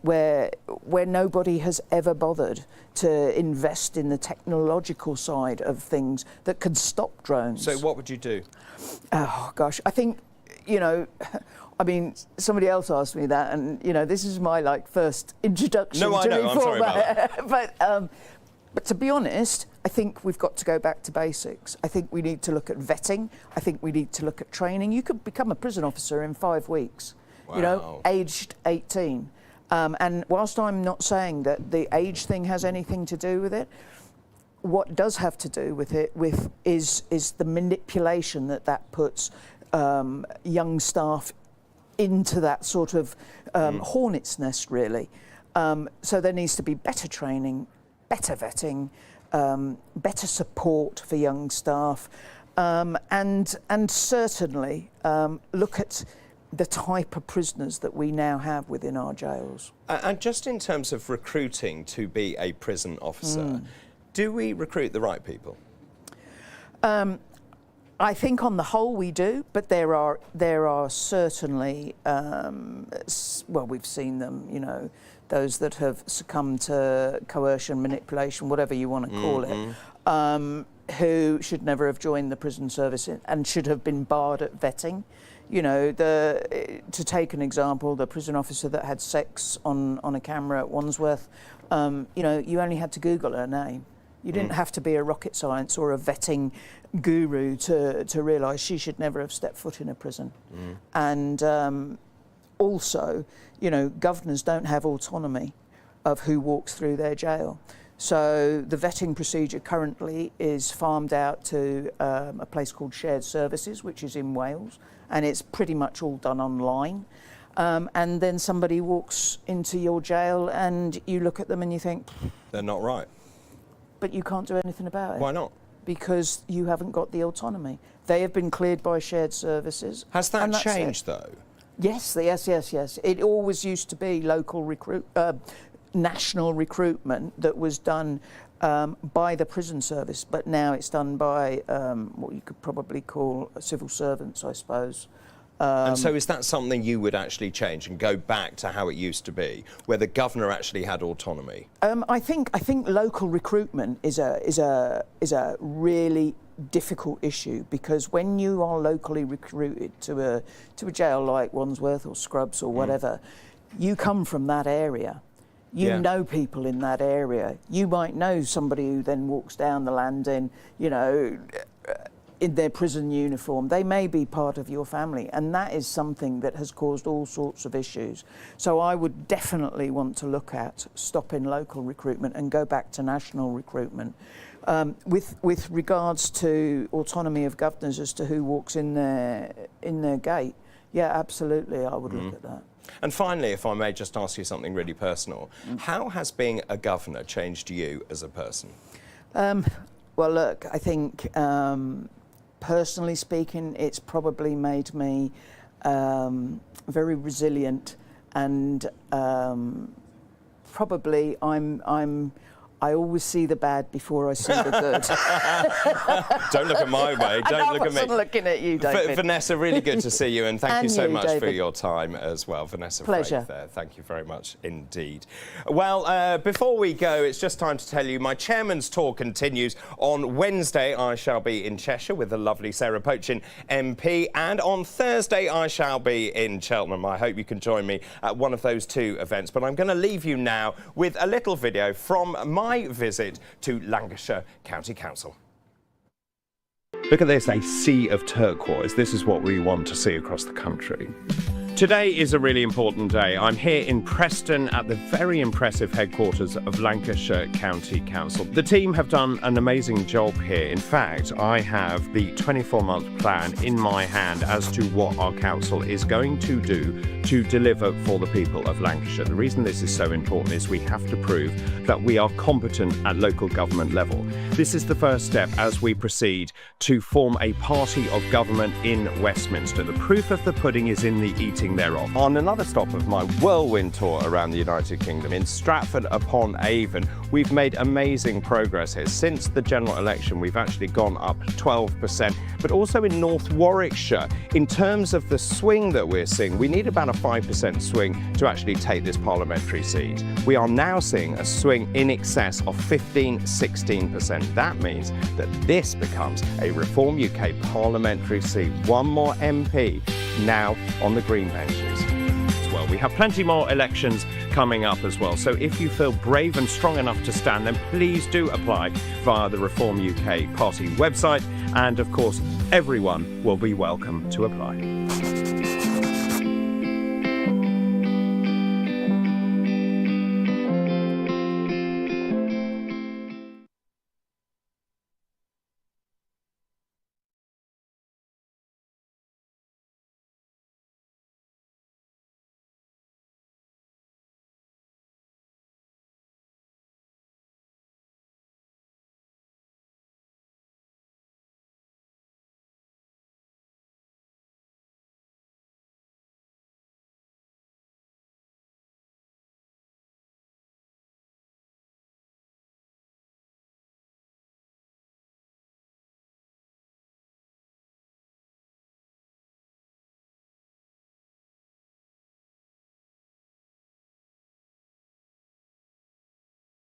where nobody has ever bothered to invest in the technological side of things that can stop drones. So what would you do? Oh, gosh, I think, you know, I mean, somebody else asked me that, and, you know, this is my, first introduction to reform. I'm sorry about that. But to be honest, I think we've got to go back to basics. I think we need to look at vetting. I think we need to look at training. You could become a prison officer in 5 weeks, you know, aged 18. And whilst I'm not saying that the age thing has anything to do with it, what does have to do with it is the manipulation that puts young staff into that sort of hornet's nest, really. So there needs to be better training, better vetting, better support for young staff, and certainly look at the type of prisoners that we now have within our jails. And just in terms of recruiting to be a prison officer, do we recruit the right people? I think on the whole we do, but there are certainly, well, we've seen them, you know, those that have succumbed to coercion, manipulation, whatever you want to call it, who should never have joined the prison service and should have been barred at vetting. You know, to take an example, the prison officer that had sex on a camera at Wandsworth, you know, you only had to Google her name. You didn't have to be a rocket science or a vetting guru to realise she should never have stepped foot in a prison. And also, you know, governors don't have autonomy of who walks through their jail. So the vetting procedure currently is farmed out to a place called Shared Services, which is in Wales, and it's pretty much all done online. And then somebody walks into your jail and you look at them and you think, they're not right. But you can't do anything about it. Why not? Because you haven't got the autonomy. They have been cleared by Shared Services. Has that changed, though? Yes, yes. It always used to be national recruitment that was done by the prison service, but now it's done by what you could probably call civil servants, I suppose. And so is that something you would actually change and go back to how it used to be, where the governor actually had autonomy? I think local recruitment is a really difficult issue, because when you are locally recruited to a jail like Wandsworth or Scrubs or whatever, you come from that area. You know people in that area. You might know somebody who then walks down the landing, you know, in their prison uniform. They may be part of your family, and that is something that has caused all sorts of issues. So I would definitely want to look at stopping local recruitment and go back to national recruitment. With regards to autonomy of governors as to who walks in their gate, yeah, absolutely, I would look at that. And finally, if I may just ask you something really personal, how has being a governor changed you as a person? Well, look, I think personally speaking, it's probably made me very resilient, and probably I always see the bad before I see the good. Don't look at my way. Don't look at me. I wasn't looking at you, David. Vanessa, really good to see you, and thank you so much David. for your time as well. Vanessa Pleasure. Frank there. Thank you very much indeed. Well, before we go, it's just time to tell you my chairman's tour continues. On Wednesday, I shall be in Cheshire with the lovely Sarah Pochin MP, and on Thursday, I shall be in Cheltenham. I hope you can join me at one of those two events. But I'm going to leave you now with a little video from my visit to Lancashire County Council. Look at this, a sea of turquoise. This is what we want to see across the country. Today is a really important day. I'm here in Preston at the very impressive headquarters of Lancashire County Council. The team have done an amazing job here. In fact, I have the 24-month plan in my hand as to what our council is going to do to deliver for the people of Lancashire. The reason this is so important is we have to prove that we are competent at local government level. This is the first step as we proceed to form a party of government in Westminster. The proof of the pudding is in the eating thereof. On another stop of my whirlwind tour around the United Kingdom, in Stratford-upon-Avon, we've made amazing progress here. Since the general election, we've actually gone up 12%, but also in North Warwickshire. In terms of the swing that we're seeing, we need about a 5% swing to actually take this parliamentary seat. We are now seeing a swing in excess of 15-16%. That means that this becomes a Reform UK parliamentary seat. One more MP now on the green benches. Well, we have plenty more elections coming up as well, so if you feel brave and strong enough to stand, then please do apply via the Reform UK party website, and of course everyone will be welcome to apply.